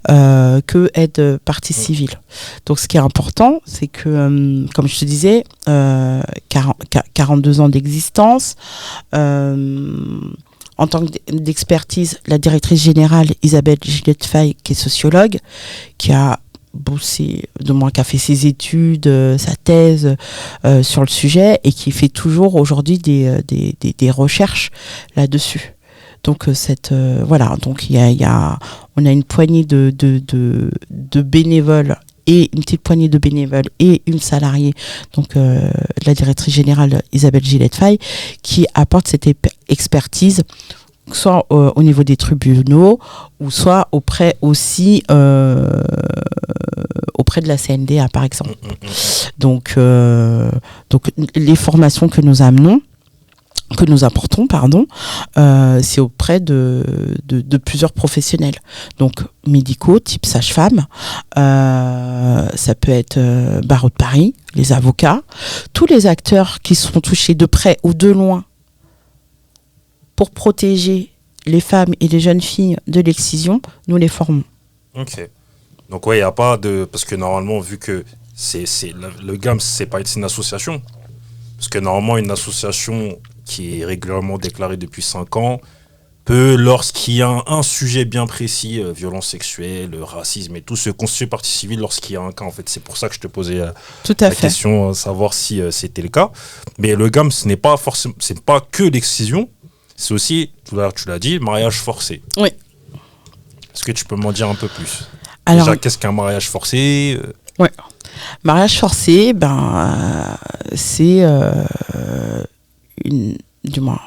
Que être partie civile. Donc ce qui est important, c'est que, comme je te disais, 42 ans d'existence. En tant d'expertise, la directrice générale Isabelle Gillette-Faye, qui est sociologue, qui a bossé, qui a fait ses études, sa thèse sur le sujet et qui fait toujours aujourd'hui des recherches là-dessus. Donc donc on a une poignée de bénévoles et une petite poignée de bénévoles et une salariée, donc la directrice générale Isabelle Gillette-Faye, qui apporte cette expertise soit au niveau des tribunaux ou soit auprès aussi auprès de la CNDA par exemple. Donc les formations que nous apportons, c'est auprès de plusieurs professionnels, donc médicaux, type sage-femme, ça peut être barreau de Paris, les avocats, tous les acteurs qui sont touchés de près ou de loin pour protéger les femmes et les jeunes filles de l'excision, nous les formons. Ok. Donc ouais, il n'y a pas de... Parce que normalement, vu que le GAM, c'est une association. Parce que normalement, une association qui est régulièrement déclarée depuis 5 ans peut, lorsqu'il y a un sujet bien précis, violence sexuelle, racisme et tout, se constituer partie civile lorsqu'il y a un cas. En fait, c'est pour ça que je te posais Tout à la fait. question, savoir si c'était le cas. Mais le GAM, ce n'est pas forcément, c'est pas que l'excision, c'est aussi, tu l'as dit, mariage forcé. Oui. Est-ce que tu peux m'en dire un peu plus? Alors, déjà, qu'est-ce qu'un mariage forcé? ouais. Mariage forcé, c'est du moins,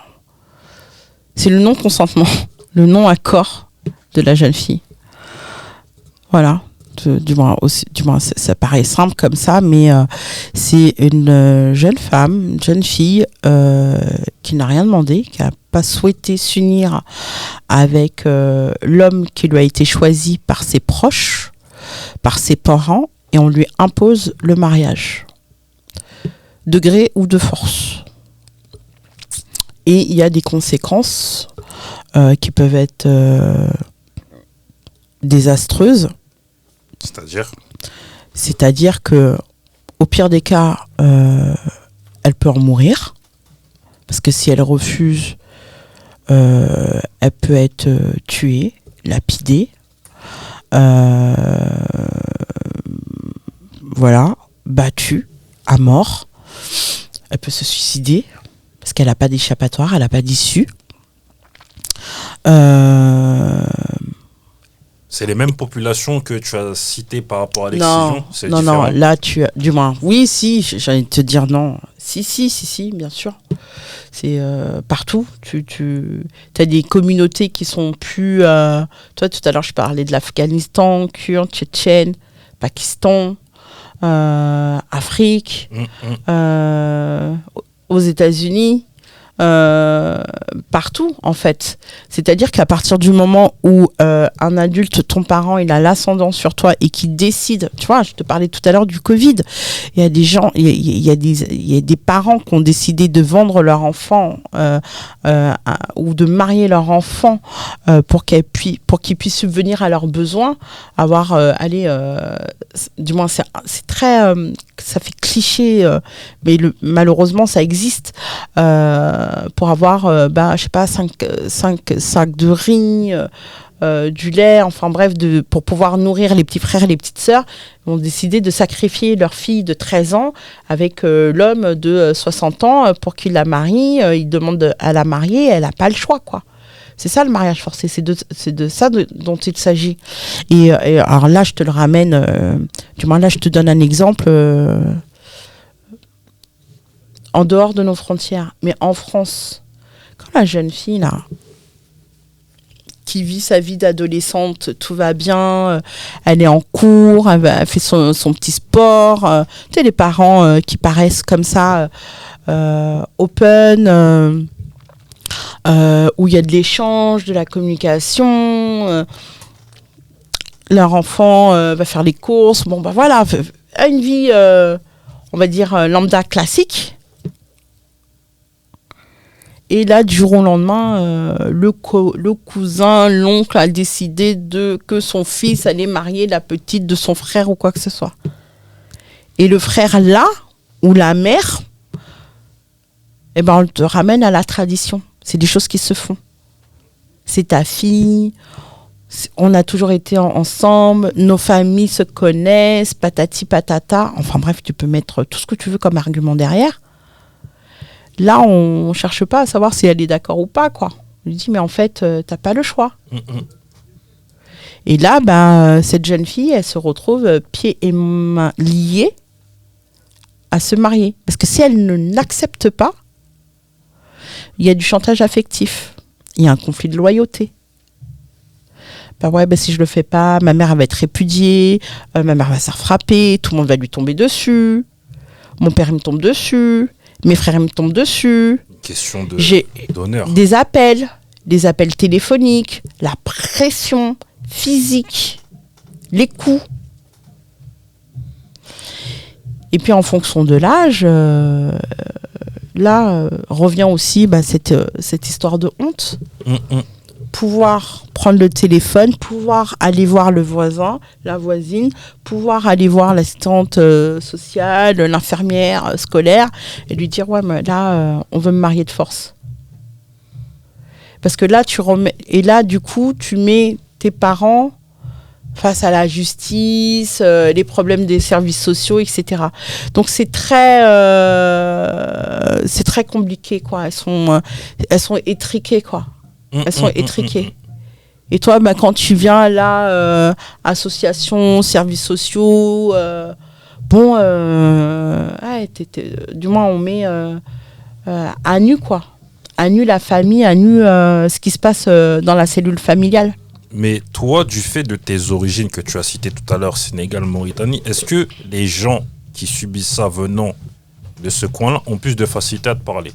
c'est le non-consentement, le non-accord de la jeune fille. Voilà. Du moins, ça paraît simple comme ça, mais c'est une jeune femme, une jeune fille qui n'a rien demandé, qui n'a pas souhaité s'unir avec l'homme qui lui a été choisi par ses proches, par ses parents, et on lui impose le mariage, de gré ou de force. Et il y a des conséquences qui peuvent être désastreuses. C'est-à-dire que, au pire des cas, elle peut en mourir, parce que si elle refuse, elle peut être tuée, lapidée. Voilà, battue à mort. Elle peut se suicider parce qu'elle n'a pas d'échappatoire, elle n'a pas d'issue. C'est les mêmes populations que tu as citées par rapport à l'excision? C'est différent? Non, là tu as, du moins, oui, si, j'ai envie de te dire non. Si, bien sûr. C'est partout. Tu as des communautés qui sont plus... toi, tout à l'heure, je parlais de l'Afghanistan, Kurdes, Tchétchènes, Pakistan, Afrique, aux États-Unis, partout en fait. C'est-à-dire qu'à partir du moment où un adulte, ton parent, il a l'ascendant sur toi et qui décide, tu vois, je te parlais tout à l'heure du Covid, il y a des gens, il y a des parents qui ont décidé de vendre leur enfant ou de marier leur enfant pour qu'ils puissent subvenir à leurs besoins, avoir du moins c'est très ça fait cliché, mais malheureusement ça existe, pour avoir je sais pas 5 sacs de riz, du lait, enfin bref, pour pouvoir nourrir les petits frères et les petites sœurs. Ils ont décidé de sacrifier leur fille de 13 ans avec l'homme de 60 ans pour qu'il la marie. Il demande à la marier, elle n'a pas le choix, quoi. C'est ça le mariage forcé, c'est de ça dont il s'agit. Et alors là, je te le ramène, du moins là, je te donne un exemple en dehors de nos frontières, mais en France, quand la jeune fille, là, qui vit sa vie d'adolescente, tout va bien, elle est en cours, elle fait son petit sport, tu sais, les parents qui paraissent comme ça, open, où il y a de l'échange, de la communication, leur enfant va faire les courses, bon bah voilà, une vie, on va dire, lambda classique. Et là, du jour au lendemain, le cousin, l'oncle a décidé que son fils allait marier la petite de son frère ou quoi que ce soit. Et le frère là, ou la mère, eh ben, on te ramène à la tradition. C'est des choses qui se font. C'est ta fille, on a toujours été ensemble, nos familles se connaissent, patati patata. Enfin bref, tu peux mettre tout ce que tu veux comme argument derrière. Là, on ne cherche pas à savoir si elle est d'accord ou pas, quoi. On lui dit, mais en fait, t'as pas le choix. Et là, cette jeune fille, elle se retrouve pieds et mains liés à se marier. Parce que si elle n'accepte pas, il y a du chantage affectif. Il y a un conflit de loyauté. Si je le fais pas, ma mère elle va être répudiée, ma mère va se faire frapper, tout le monde va lui tomber dessus, mon père il me tombe dessus, mes frères ils me tombent dessus. Question J'ai d'honneur. des appels téléphoniques, la pression physique, les coups. Et puis en fonction de l'âge, revient aussi cette histoire de honte. pouvoir prendre le téléphone, pouvoir aller voir le voisin, la voisine, pouvoir aller voir l'assistante sociale, l'infirmière scolaire et lui dire ouais mais là on veut me marier de force. Parce que là du coup tu mets tes parents face à la justice, les problèmes des services sociaux, etc. Donc c'est très compliqué quoi. Elles sont étriquées quoi. Elles sont étriquées. Et toi, quand tu viens là, association, services sociaux, du moins on met à nu quoi. À nu la famille, à nu ce qui se passe dans la cellule familiale. Mais toi, du fait de tes origines que tu as citées tout à l'heure, Sénégal, Mauritanie, est-ce que les gens qui subissent ça venant de ce coin-là ont plus de facilité à te parler?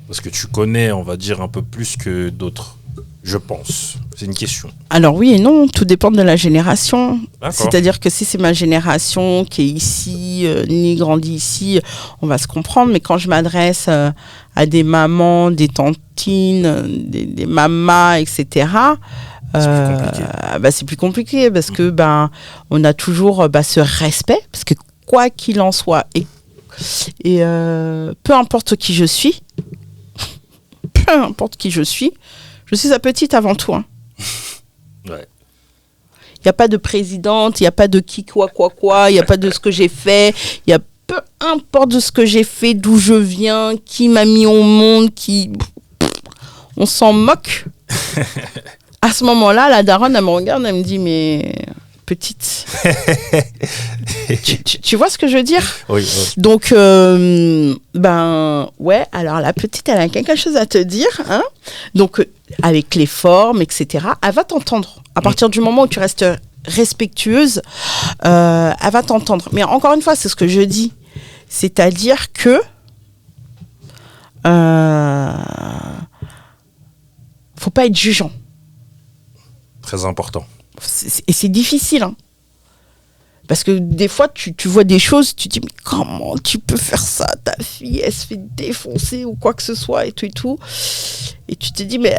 Parce que tu connais, on va dire, un peu plus que d'autres, je pense. C'est une question. Alors oui et non, tout dépend de la génération. D'accord. C'est-à-dire que si c'est ma génération qui est ici, née, grandie ici, on va se comprendre. Mais quand je m'adresse à des mamans, des tantines, des mamas, etc., c'est plus compliqué parce que on a toujours ce respect. Parce que quoi qu'il en soit, et peu importe qui je suis, je suis sa petite avant tout. Hein. Ouais. Il n'y a pas de présidente, il n'y a pas de qui, quoi, il n'y a pas de ce que j'ai fait, il y a peu importe de ce que j'ai fait, d'où je viens, qui m'a mis au monde, on s'en moque. À ce moment-là, la daronne, elle me regarde, elle me dit, mais petite, tu vois ce que je veux dire? Oui. Donc, ouais, alors la petite, elle a quelque chose à te dire, hein. Donc, avec les formes, etc., elle va t'entendre. À partir du moment où tu restes respectueuse, elle va t'entendre. Mais encore une fois, c'est ce que je dis. C'est-à-dire que faut pas être jugeant. Très important. Et c'est difficile, hein. Parce que des fois, tu vois des choses, tu te dis, mais comment tu peux faire ça? Ta fille, elle se fait défoncer ou quoi que ce soit et tout. Et tu te dis, mais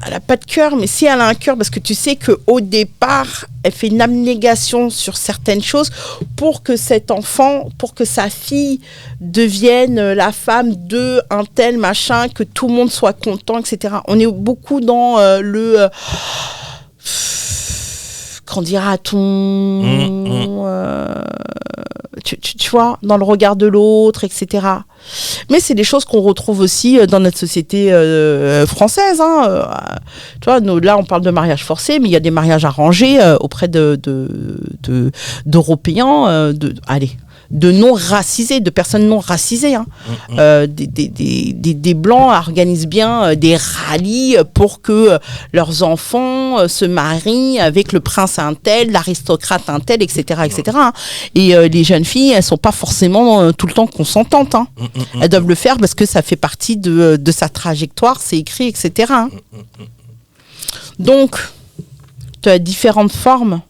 elle a pas de cœur. Mais si elle a un cœur, parce que tu sais qu'au départ, elle fait une abnégation sur certaines choses pour que cet enfant, pour que sa fille devienne la femme de un tel machin, que tout le monde soit content, etc. On est beaucoup dans qu'en dira-t-on, tu vois, dans le regard de l'autre, etc. Mais c'est des choses qu'on retrouve aussi dans notre société française. Hein. Tu vois, là, on parle de mariage forcé, mais il y a des mariages arrangés auprès d'Européens, de non-racisés, de personnes non racisées. Hein. Des Blancs organisent bien des rallyes pour que leurs enfants se marient avec le prince un tel, l'aristocrate un tel, etc. Hein. Et les jeunes filles, elles ne sont pas forcément tout le temps consentantes. Hein. Elles doivent le faire parce que ça fait partie de sa trajectoire, c'est écrit, etc. Hein. Donc, tu as différentes formes.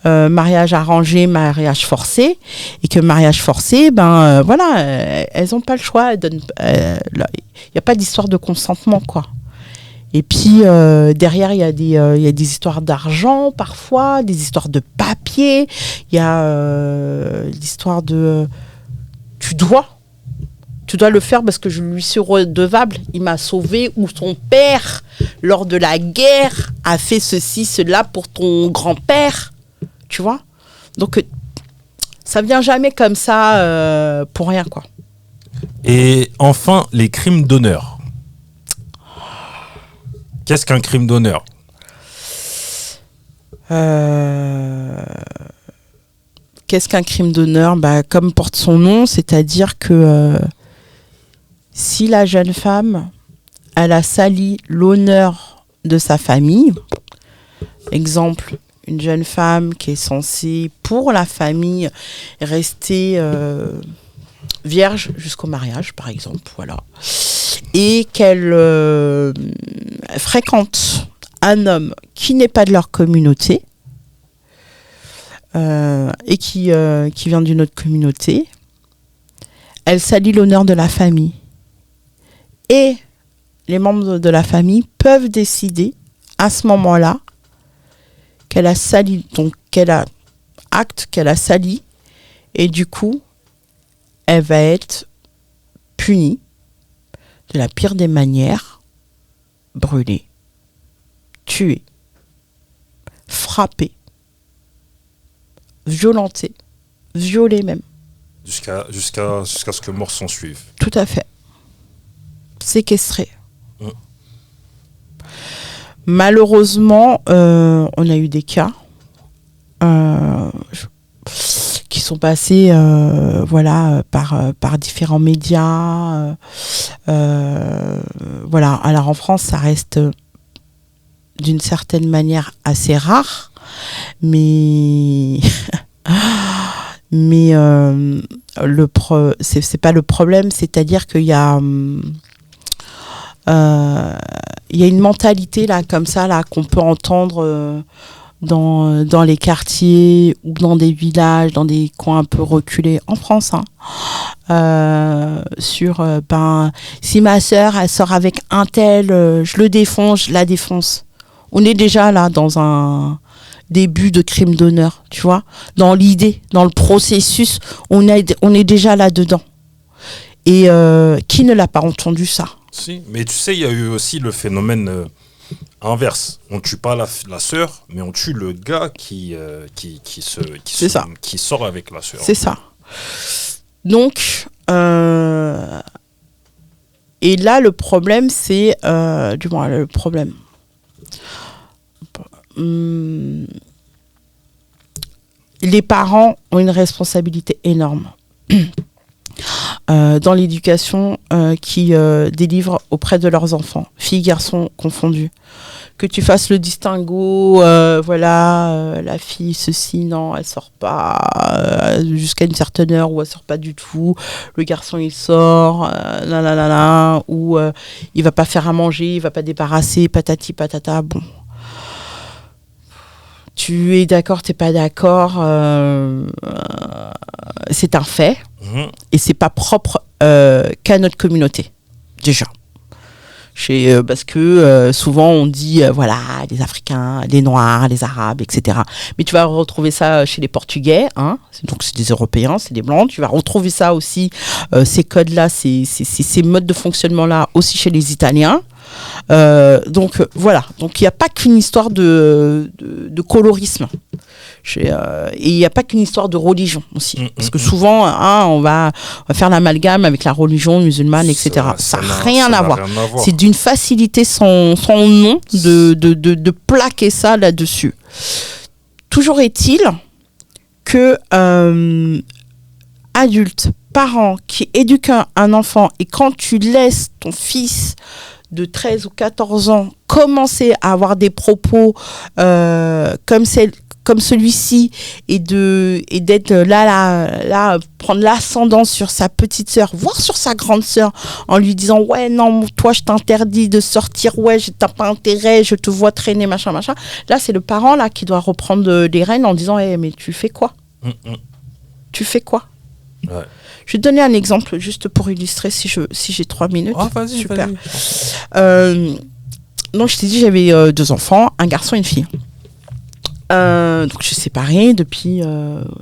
Mariage arrangé, mariage forcé, et que mariage forcé, elles n'ont pas le choix. Il n'y a pas d'histoire de consentement, quoi. Et puis derrière, il y a des histoires d'argent parfois, des histoires de papier. Il y a l'histoire de tu dois le faire parce que je lui suis redevable. Il m'a sauvé, ou son père lors de la guerre a fait ceci, cela pour ton grand-père. Tu vois, donc ça vient jamais comme ça pour rien, quoi. Et enfin, les crimes d'honneur. Qu'est-ce qu'un crime d'honneur? Qu'est-ce qu'un crime d'honneur? Comme porte son nom, c'est-à-dire que si la jeune femme, elle a sali l'honneur de sa famille, exemple, une jeune femme qui est censée, pour la famille, rester vierge jusqu'au mariage, par exemple, voilà, et qu'elle fréquente un homme qui n'est pas de leur communauté et qui vient d'une autre communauté, elle salit l'honneur de la famille. Et les membres de la famille peuvent décider à ce moment-là qu'elle a sali, donc qu'elle a acte qu'elle a sali, et du coup, elle va être punie de la pire des manières, brûlée, tuée, frappée, violentée, violée même. Jusqu'à ce que mort s'en suive. Tout à fait. Séquestrée. Malheureusement, on a eu des cas qui sont passés par différents médias. Voilà. Alors en France, ça reste d'une certaine manière assez rare, mais c'est pas le problème, c'est-à-dire qu'il y a une mentalité là comme ça là qu'on peut entendre dans les quartiers ou dans des villages, dans des coins un peu reculés en France, sur si ma sœur elle sort avec un tel, je le défonce, je la défonce. On est déjà là dans un début de crime d'honneur, tu vois, dans l'idée, dans le processus, on est déjà là-dedans. Et qui ne l'a pas entendu ça? Si, mais tu sais, il y a eu aussi le phénomène inverse. On tue pas la sœur, mais on tue le gars qui sort avec la sœur. C'est ça. Donc, et là, le problème, c'est... les parents ont une responsabilité énorme dans l'éducation qu'ils délivrent auprès de leurs enfants, filles, garçons confondus. Que tu fasses le distinguo, la fille, ceci, non, elle sort pas jusqu'à une certaine heure, ou elle sort pas du tout. Le garçon, il sort, ou il va pas faire à manger, il va pas débarrasser, patati, patata, bon. Tu es d'accord, t'es pas d'accord, c'est un fait, et c'est pas propre qu'à notre communauté, déjà. Parce que souvent on dit, les Africains, les Noirs, les Arabes, etc. Mais tu vas retrouver ça chez les Portugais, donc c'est des Européens, c'est des Blancs. Tu vas retrouver ça aussi, ces codes-là, ces modes de fonctionnement-là aussi chez les Italiens. Donc il n'y a pas qu'une histoire de colorisme. Et il n'y a pas qu'une histoire de religion aussi. Parce que souvent, on va faire l'amalgame avec la religion musulmane, etc. Ça n'a rien à voir. C'est d'une facilité sans nom de plaquer ça là-dessus. Toujours est-il que adultes, parents qui éduquent un enfant, et quand tu laisses ton fils de 13 ou 14 ans commencer à avoir des propos comme celui-ci, et d'être là, prendre l'ascendant sur sa petite sœur, voire sur sa grande sœur, en lui disant ouais non, toi je t'interdis de sortir, ouais t'as pas intérêt, je te vois traîner, machin. Là c'est le parent là qui doit reprendre les rênes en disant mais tu fais quoi? Tu fais quoi? Ouais. Je vais te donner un exemple juste pour illustrer si j'ai 3 minutes. Oh, vas-y, super. Vas-y. Donc je t'ai dit j'avais 2 enfants, un garçon et une fille. Donc je suis séparée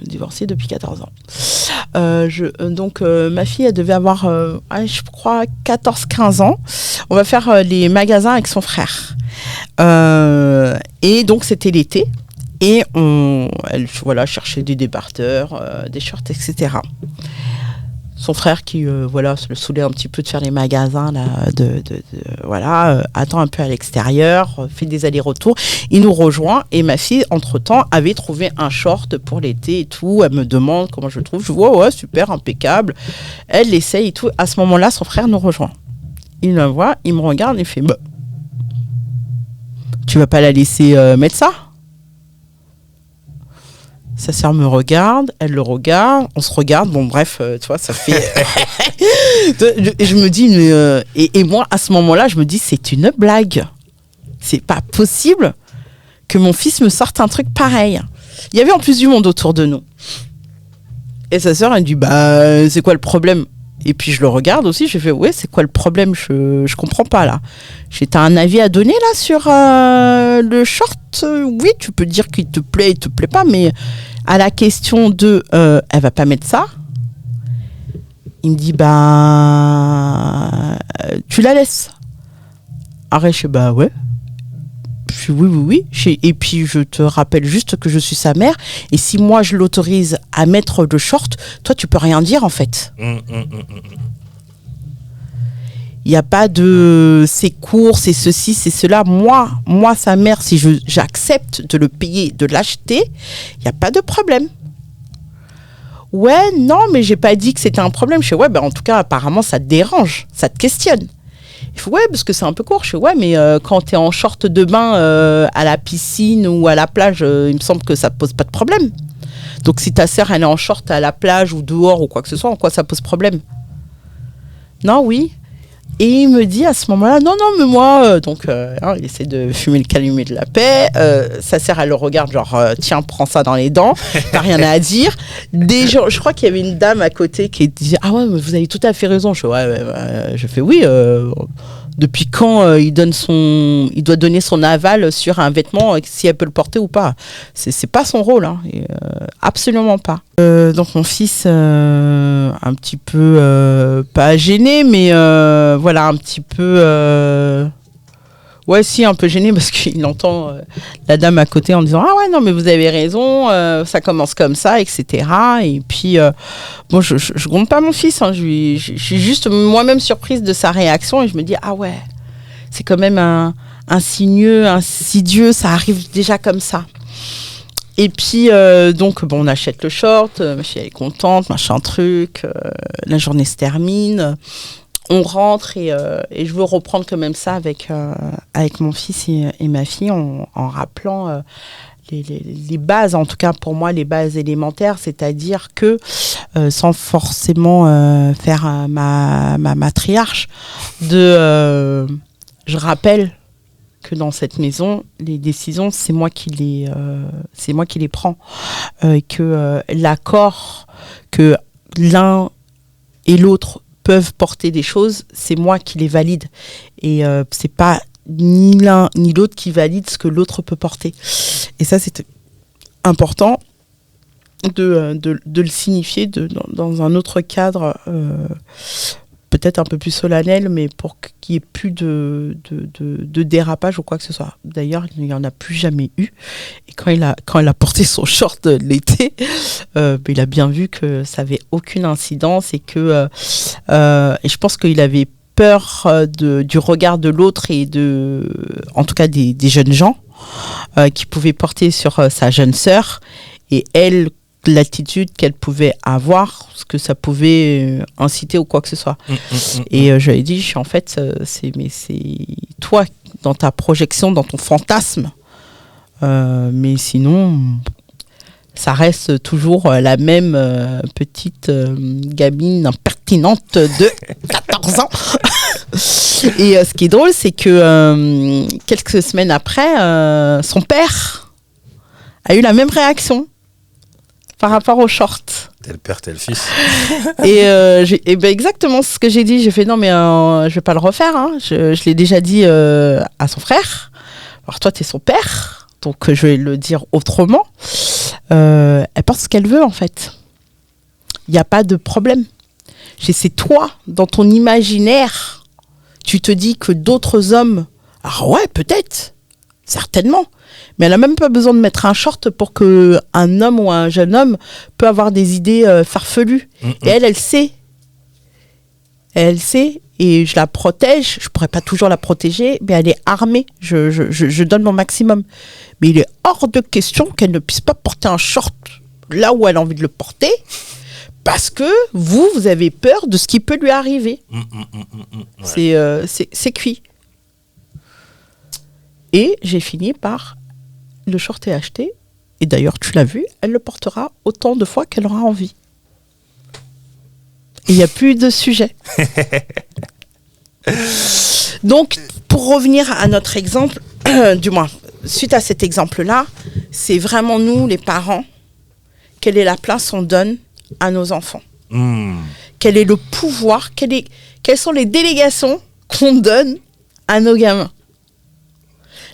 divorcée depuis 14 ans. Ma fille, elle devait avoir, je crois, 14-15 ans. On va faire les magasins avec son frère. Et donc c'était l'été. Et elle cherchait des débardeurs, des shorts, etc. Son frère qui se le saoulait un petit peu de faire les magasins là, attend un peu à l'extérieur, fait des allers-retours, il nous rejoint, et ma fille entre-temps avait trouvé un short pour l'été et tout. Elle me demande comment je le trouve, je vois ouais super, impeccable, elle l'essaye et tout. À ce moment-là son frère nous rejoint, il me voit, il me regarde, il fait tu vas pas la laisser mettre ça? Sa sœur me regarde, elle le regarde, on se regarde, bon bref, tu vois, ça fait... Et je me dis, et moi, à ce moment-là, je me dis, c'est une blague. C'est pas possible que mon fils me sorte un truc pareil. Il y avait en plus du monde autour de nous. Et sa sœur, elle dit, c'est quoi le problème? Et puis je le regarde aussi, je fais ouais, c'est quoi le problème, je comprends pas là. T'as un avis à donner là sur le short oui, tu peux dire qu'il te plaît, il te plaît pas, mais à la question de elle va pas mettre ça. Il me dit tu la laisses. Arrête, je dis ouais. Je dis oui. Et puis je te rappelle juste que je suis sa mère. Et si moi je l'autorise à mettre le short, toi tu peux rien dire en fait. Il n'y a pas de c'est court, c'est ceci, c'est cela. Moi sa mère, si j'accepte de le payer, de l'acheter, il n'y a pas de problème. Ouais, non, mais j'ai pas dit que c'était un problème. Je dis ouais, en tout cas, apparemment, ça te dérange, ça te questionne. Il faut ouais, parce que c'est un peu court. Je dis ouais, mais quand t'es en short de bain à la piscine ou à la plage, il me semble que ça pose pas de problème. Donc si ta sœur elle est en short à la plage ou dehors ou quoi que ce soit, en quoi ça pose problème? Non, oui. Et il me dit à ce moment-là, non, mais moi, il essaie de fumer le calumet de la paix. Sa sœur, elle le regarde, genre, tiens, prends ça dans les dents, t'as rien à dire. Je crois qu'il y avait une dame à côté qui disait, ah ouais, mais vous avez tout à fait raison. Je fais oui. Depuis quand il doit donner son aval sur un vêtement, si elle peut le porter ou pas. C'est pas son rôle, hein, absolument pas. Donc mon fils, un petit peu, pas gêné, mais voilà, un petit peu... Ouais, si, un peu gêné parce qu'il entend la dame à côté en disant « Ah ouais, non, mais vous avez raison, ça commence comme ça, etc. » Et puis, bon, je gronde pas mon fils, hein, je suis juste moi-même surprise de sa réaction et je me dis « Ah ouais, c'est quand même insidieux, ça arrive déjà comme ça. » Et puis, donc, bon, on achète le short, ma fille elle est contente, machin truc, la journée se termine. On rentre et je veux reprendre quand même ça avec mon fils et ma fille en rappelant les bases, en tout cas pour moi, les bases élémentaires, c'est-à-dire que sans forcément faire ma matriarche, je rappelle que dans cette maison, les décisions, c'est moi qui les prends. Que l'accord que l'un et l'autre peuvent porter des choses, c'est moi qui les valide. Et c'est pas ni l'un ni l'autre qui valide ce que l'autre peut porter. Et ça, c'est important de le signifier dans un autre cadre, peut-être un peu plus solennel, mais pour qu'il n'y ait plus de dérapage ou quoi que ce soit. D'ailleurs, il n'y en a plus jamais eu. Et quand elle a porté son short l'été, il a bien vu que ça n'avait aucune incidence et je pense qu'il avait peur du regard de l'autre et en tout cas des jeunes gens qui pouvaient porter sur sa jeune sœur. Et elle, l'attitude qu'elle pouvait avoir, ce que ça pouvait inciter ou quoi que ce soit. Et je lui ai dit, en fait, c'est toi, dans ta projection, dans ton fantasme. Mais sinon, ça reste toujours la même petite gamine impertinente de 14 ans. Et ce qui est drôle, c'est que quelques semaines après, son père a eu la même réaction par rapport aux shorts. Tel père, tel fils. Et exactement ce que j'ai dit. J'ai fait non, mais je vais pas le refaire. Hein. Je l'ai déjà dit à son frère. Alors toi, tu es son père, donc je vais le dire autrement. Elle porte ce qu'elle veut, en fait. Il n'y a pas de problème. C'est toi, dans ton imaginaire, tu te dis que d'autres hommes... Ah ouais, peut-être, certainement. Mais elle n'a même pas besoin de mettre un short pour qu'un homme ou un jeune homme peut avoir des idées farfelues. Et elle sait. Elle sait, et je la protège. Je ne pourrais pas toujours la protéger, mais elle est armée. Je donne mon maximum. Mais il est hors de question qu'elle ne puisse pas porter un short là où elle a envie de le porter, parce que vous avez peur de ce qui peut lui arriver. Ouais. C'est cuit. Et j'ai fini par... Le short est acheté, et d'ailleurs, tu l'as vu, elle le portera autant de fois qu'elle aura envie. Et il n'y a plus de sujet. Donc, pour revenir à notre exemple, du moins, suite à cet exemple-là, c'est vraiment nous, les parents, quelle est la place qu'on donne à nos enfants. quel est le pouvoir, quelles sont les délégations qu'on donne à nos gamins.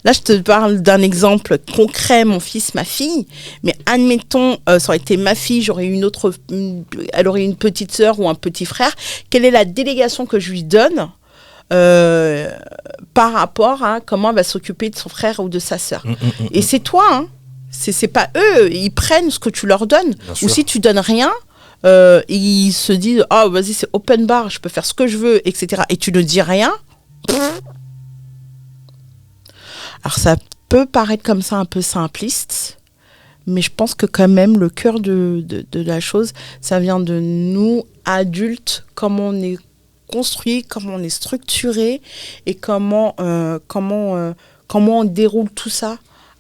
Là, je te parle d'un exemple concret, mon fils, ma fille. Mais admettons, ça aurait été ma fille, elle aurait une petite sœur ou un petit frère. Quelle est la délégation que je lui donne par rapport à comment elle va s'occuper de son frère ou de sa sœur. Et c'est toi, hein. C'est pas eux. Ils prennent ce que tu leur donnes. Ou si tu donnes rien, ils se disent « Ah, vas-y, c'est open bar, je peux faire ce que je veux, etc. » Et tu ne dis rien. Alors, ça peut paraître comme ça un peu simpliste, mais je pense que quand même, le cœur de la chose, ça vient de nous, adultes, comment on est construit, comment on est structuré et comment on déroule tout ça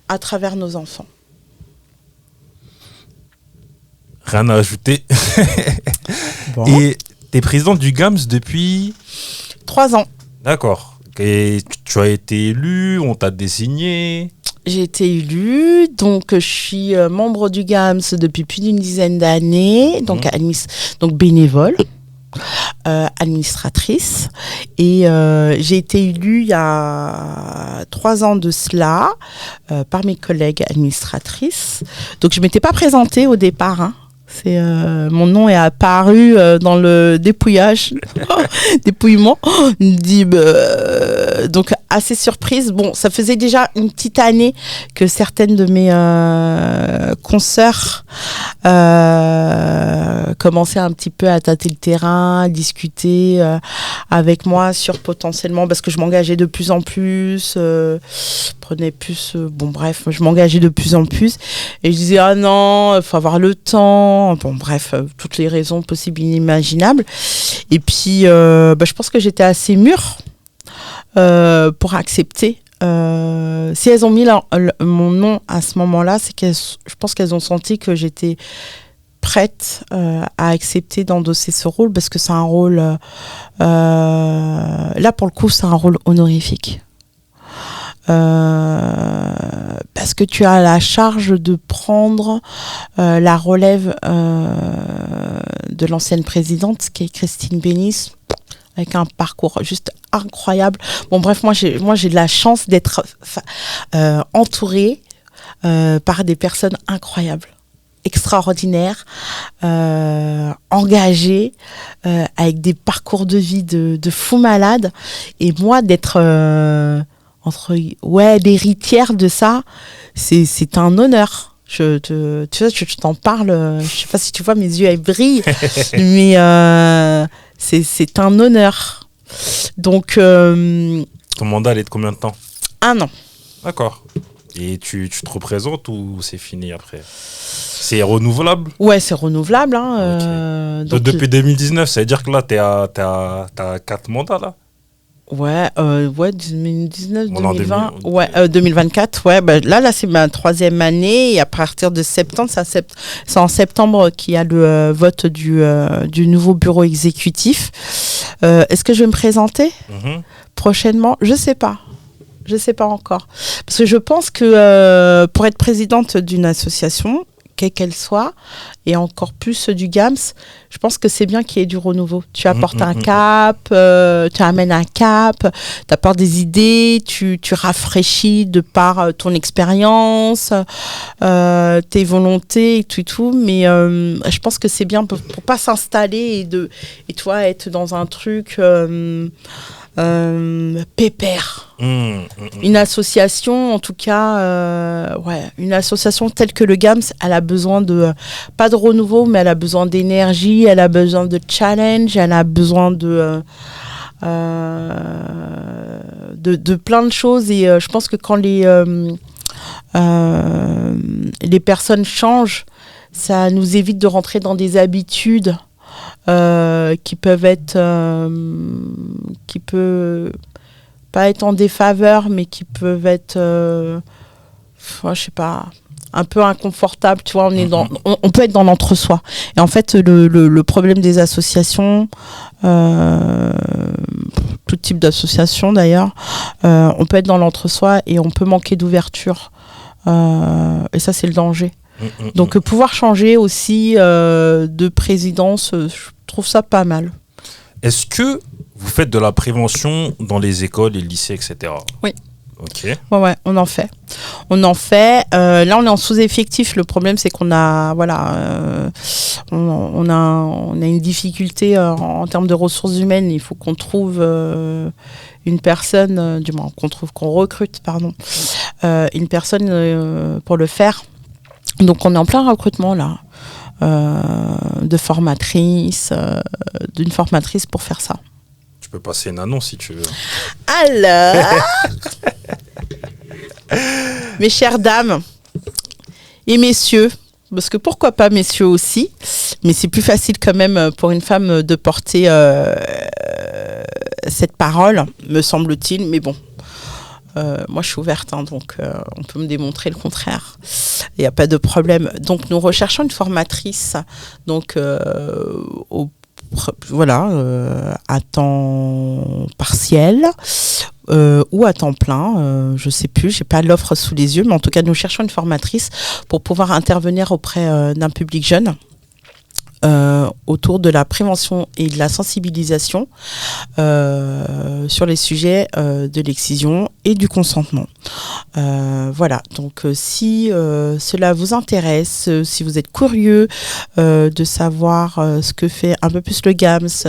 à travers nos enfants. Rien à ajouter. Bon. Et tu es présidente du GAMS depuis 3 ans. D'accord. Et tu as été élue, on t'a désigné. J'ai été élue, donc je suis membre du GAMS depuis plus d'une dizaine d'années, donc bénévole. Administratrice et j'ai été élue il y a 3 ans de cela par mes collègues administratrices. Donc je m'étais pas présentée au départ, hein. Mon nom est apparu dans le dépouillement. Donc assez surprise. Bon, ça faisait déjà une petite année que certaines de mes consoeurs commençaient un petit peu à tâter le terrain, à discuter avec moi sur potentiellement, parce que je m'engageais de plus en plus, prenais plus, je m'engageais de plus en plus et je disais ah non, il faut avoir le temps. Toutes les raisons possibles et inimaginables. Et puis, je pense que j'étais assez mûre pour accepter. Si elles ont mis mon nom à ce moment-là, c'est je pense qu'elles ont senti que j'étais prête à accepter d'endosser ce rôle, parce que c'est un rôle, là pour le coup, c'est un rôle honorifique. Parce que tu as la charge de prendre la relève de l'ancienne présidente, qui est Christine Bénis, avec un parcours juste incroyable. Moi j'ai de la chance d'être entourée par des personnes incroyables, extraordinaires, engagées, avec des parcours de vie de fous malades. Et moi, d'être l'héritière de ça, c'est un honneur. Tu vois, je t'en parle, je sais pas si tu vois, mes yeux elles brillent, mais c'est un honneur. Donc ton mandat il est de combien de temps? 1 an. D'accord. Et tu te représentes ou c'est fini après? C'est renouvelable? Ouais, c'est renouvelable. Hein, okay. Donc depuis 2019, ça veut dire que là, t'as 4 mandats là? Ouais, 2019, 2020, 2024, là c'est ma 3e année, et à partir de septembre, c'est en septembre qu'il y a le vote du nouveau bureau exécutif. Est-ce que je vais me présenter prochainement? Je sais pas encore, parce que je pense que pour être présidente d'une association, quelle qu'elle soit, et encore plus du GAMS, je pense que c'est bien qu'il y ait du renouveau. Tu apportes un cap, tu amènes un cap, tu apportes des idées, tu rafraîchis de par ton expérience, tes volontés et tout. Mais je pense que c'est bien pour pas s'installer et toi être dans un truc pépère. Une association, en tout cas, une association telle que le GAMS, elle a besoin pas de renouveau, mais elle a besoin d'énergie, elle a besoin de challenge, elle a besoin de plein de choses. Et je pense que quand les personnes changent, ça nous évite de rentrer dans des habitudes qui peuvent pas être en défaveur, mais qui peuvent être je sais pas, un peu inconfortables. Tu vois, on peut être dans l'entre-soi. Et en fait, le problème des associations, tout type d'association d'ailleurs, on peut être dans l'entre-soi et on peut manquer d'ouverture. Et ça, c'est le danger. Donc pouvoir changer aussi de présidence, je trouve ça pas mal. Est-ce que vous faites de la prévention dans les écoles, les lycées, etc. Oui. Ok. Ouais, on en fait. On en fait. Là, on est en sous-effectif. Le problème, c'est qu'on a, on a une difficulté en termes de ressources humaines. Il faut qu'on trouve une personne, du moins qu'on recrute, une personne pour le faire. Donc, on est en plein recrutement là, d'une formatrice pour faire ça. Tu peux passer une annonce si tu veux. Alors, mes chères dames et messieurs, parce que pourquoi pas messieurs aussi, mais c'est plus facile quand même pour une femme de porter cette parole, me semble-t-il, mais bon. Moi, je suis ouverte, donc on peut me démontrer le contraire. Il n'y a pas de problème. Donc, nous recherchons une formatrice, donc à temps partiel ou à temps plein, je ne sais plus, je n'ai pas l'offre sous les yeux, mais en tout cas, nous cherchons une formatrice pour pouvoir intervenir auprès d'un public jeune. Autour de la prévention et de la sensibilisation sur les sujets de l'excision et du consentement. Voilà, donc si cela vous intéresse, si vous êtes curieux de savoir ce que fait un peu plus le GAMS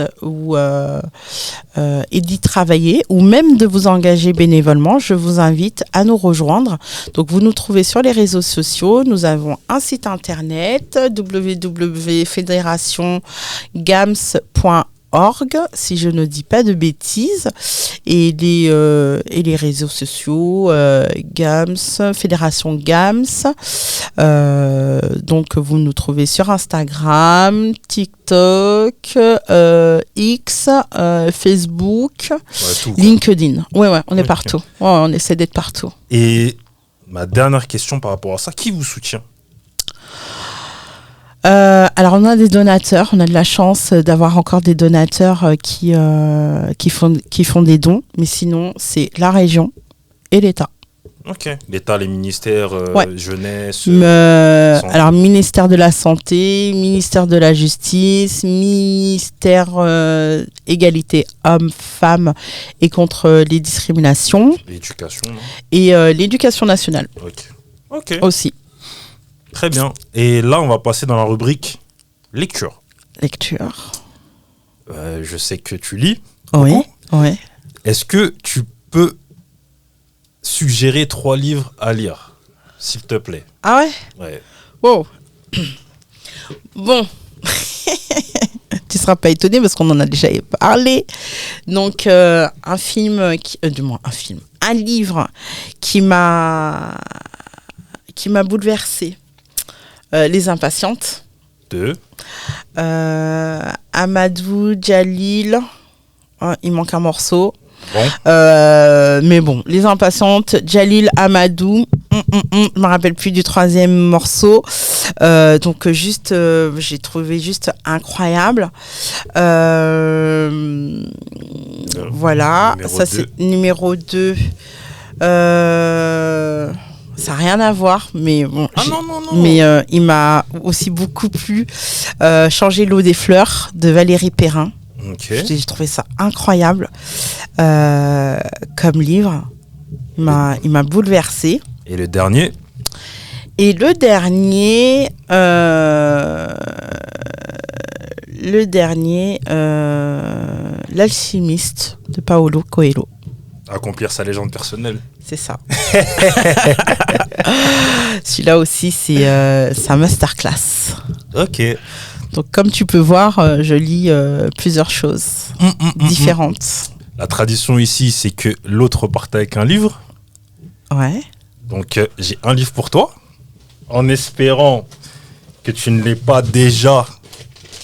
et d'y travailler, ou même de vous engager bénévolement, je vous invite à nous rejoindre. Donc vous nous trouvez sur les réseaux sociaux, nous avons un site internet www.fédérationgams.org, si je ne dis pas de bêtises, et les réseaux sociaux GAMS, Fédération GAMS. Donc vous nous trouvez sur Instagram, TikTok, X, Facebook, tout, LinkedIn. Ouais, on est partout. Ouais, on essaie d'être partout. Et ma dernière question par rapport à ça, qui vous soutient ? Alors on a des donateurs, on a de la chance d'avoir encore des donateurs qui font des dons, mais sinon c'est la région et l'État. Ok. L'État, les ministères, jeunesse. Alors ministère de la Santé, ministère de la Justice, ministère égalité hommes-femmes et contre les discriminations. L'éducation, non ? Et l'éducation nationale. Ok. Aussi. Très bien. Et là, on va passer dans la rubrique lecture. Lecture. Je sais que tu lis. Oui. Est-ce que tu peux suggérer 3 livres à lire, s'il te plaît ? Ah ouais ? Ouais. Wow. Bon. Tu seras pas étonné parce qu'on en a déjà parlé. Donc, un livre qui m'a bouleversée. Les Impatientes. 2. Amadou Djalil. Il manque un morceau. Bon. Mais bon, Les Impatientes, Djalil, Amadou. Je me rappelle plus du 3e morceau. Donc juste, j'ai trouvé juste incroyable. Voilà, ça 2. C'est numéro 2. Ça n'a rien à voir, mais bon. Non. Mais il m'a aussi beaucoup plu. Changer l'eau des fleurs de Valérie Perrin. Okay. J'ai trouvé ça incroyable comme livre. Il m'a bouleversée. Et le dernier ? L'Alchimiste de Paulo Coelho. Accomplir sa légende personnelle. C'est ça. Celui-là aussi, c'est un masterclass. Ok. Donc, comme tu peux voir, je lis plusieurs choses différentes. La tradition ici, c'est que l'autre parte avec un livre. Ouais. Donc, j'ai un livre pour toi. En espérant que tu ne l'aies pas déjà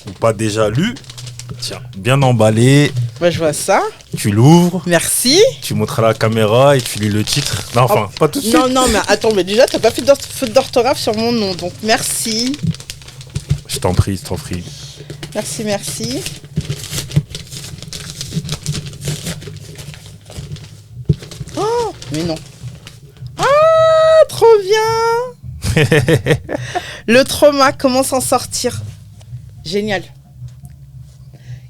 ou pas déjà lu. Tiens, bien emballé. Moi, je vois ça. Tu l'ouvres. Merci. Tu montres à la caméra et tu lis le titre. Non, enfin, pas tout de suite. Non, mais attends, mais déjà, t'as pas fait de faute d'orthographe sur mon nom, donc merci. Je t'en prie. Merci. Oh, mais non. Ah, trop bien. Le trauma, comment s'en sortir? Génial.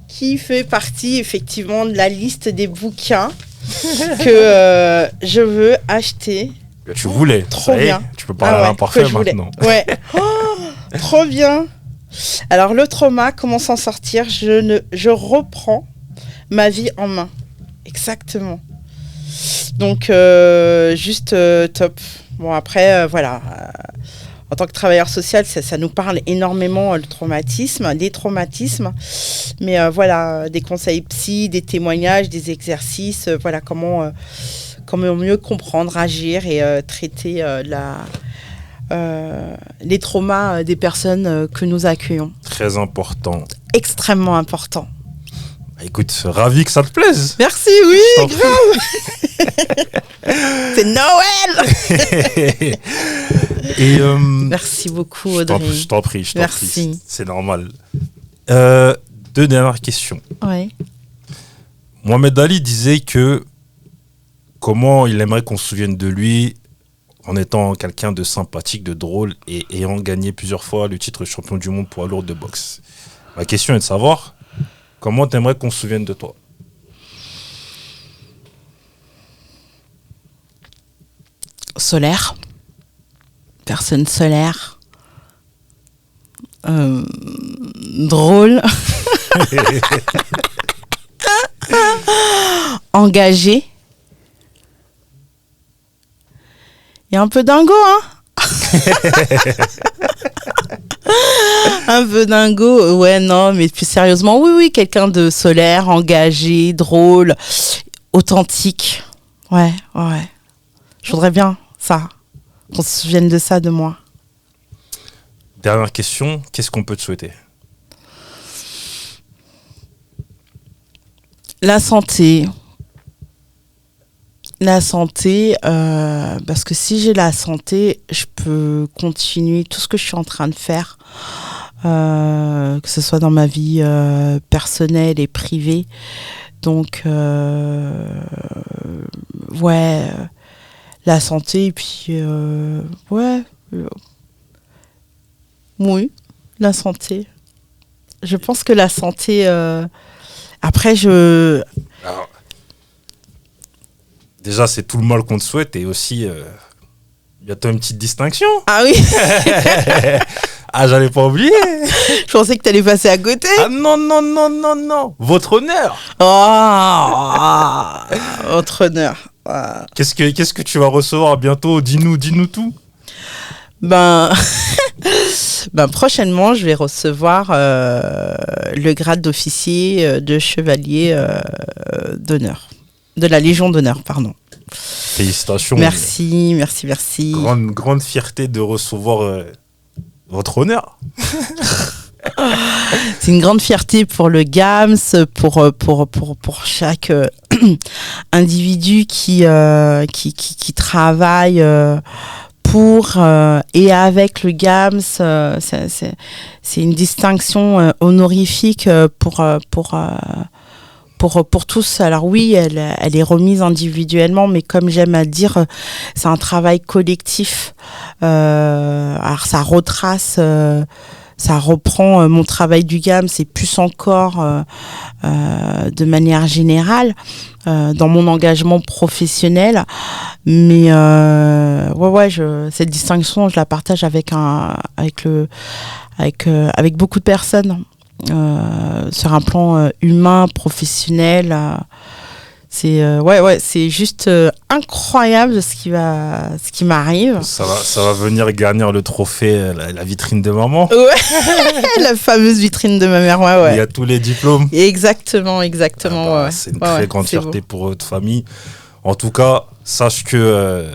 Qui fait partie effectivement de la liste des bouquins que je veux acheter. Tu voulais. Trop bien. Tu peux parler à l'imparfait maintenant. Ouais. Oh, trop bien. Alors le trauma, comment s'en sortir? Je reprends ma vie en main. Exactement. Donc juste top. Bon après voilà. En tant que travailleur social, ça nous parle énormément le traumatisme, les traumatismes. Mais voilà, des conseils psy, des témoignages, des exercices. Voilà comment mieux comprendre, agir et traiter les traumas des personnes que nous accueillons. Très important. Extrêmement important. Écoute, ravi que ça te plaise. Merci, oui, grave. C'est Noël. Et merci beaucoup, Audrey. Je t'en prie. Merci. C'est normal. Deux dernières questions. Ouais. Mohamed Ali disait que comment il aimerait qu'on se souvienne de lui en étant quelqu'un de sympathique, de drôle et ayant gagné plusieurs fois le titre de champion du monde poids lourd de boxe. Ma question est de savoir comment tu aimerais qu'on se souvienne de toi? Solaire. Personne solaire. Drôle. Engagé. Il y a un peu dingo, hein. Un peu dingo, ouais, non, mais plus sérieusement, oui, quelqu'un de solaire, engagé, drôle, authentique. Ouais. Je voudrais bien ça, qu'on se souvienne de ça de moi. Dernière question, qu'est-ce qu'on peut te souhaiter? La santé. Parce que si j'ai la santé, je peux continuer tout ce que je suis en train de faire, que ce soit dans ma vie personnelle et privée. Donc, la santé, et puis, oui, la santé. Je pense que la santé... Après, Alors, déjà, c'est tout le mal qu'on te souhaite et aussi, bientôt une petite distinction. Ah oui. Ah, j'allais pas oublier. Je pensais que t'allais passer à côté. Ah non. Votre honneur. Oh, votre honneur. Ah. Qu'est-ce que tu vas recevoir bientôt? Dis-nous tout. Prochainement, je vais recevoir le grade d'officier de chevalier d'honneur. De la Légion d'honneur, pardon. Félicitations. Merci. Grande fierté de recevoir votre honneur. C'est une grande fierté pour le GAMS, pour chaque individu qui travaille pour et avec le GAMS. C'est une distinction honorifique pour tous. Alors oui, elle est remise individuellement, mais comme j'aime à dire, c'est un travail collectif. Alors ça retrace, ça reprend mon travail du GAMS et plus encore de manière générale dans mon engagement professionnel. Mais cette distinction, je la partage avec beaucoup de personnes. Sur un plan humain, professionnel, c'est juste incroyable ce qui m'arrive. Ça va venir garnir le trophée, la vitrine de maman. Ouais, la fameuse vitrine de ma mère, ouais. Il y a tous les diplômes. Exactement. C'est une très grande fierté pour votre famille. En tout cas, sache que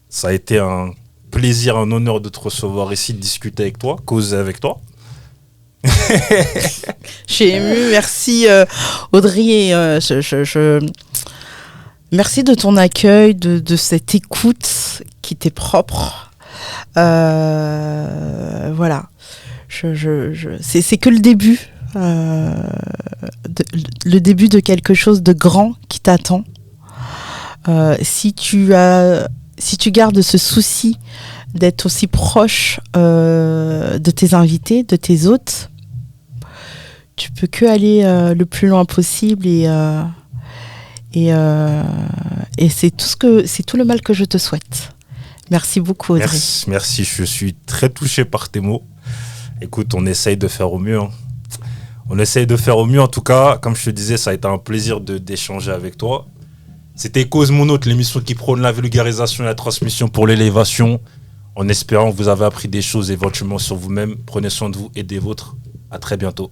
ça a été un plaisir, un honneur de te recevoir ici, de discuter avec toi, causer avec toi. Je suis émue, merci Audrey. Merci de ton accueil, de cette écoute qui t'est propre. Voilà, c'est que le début, le début de quelque chose de grand qui t'attend. Si tu gardes ce souci d'être aussi proche de tes invités, de tes hôtes. Tu peux que aller le plus loin possible et c'est tout le mal que je te souhaite. Merci beaucoup, Audrey. Merci, je suis très touché par tes mots. Écoute, on essaye de faire au mieux. On essaye de faire au mieux. En tout cas, comme je te disais, ça a été un plaisir d'échanger avec toi. C'était Cause Mon Hôte, l'émission qui prône la vulgarisation et la transmission pour l'élévation. En espérant que vous avez appris des choses éventuellement sur vous-même. Prenez soin de vous et des vôtres. À très bientôt.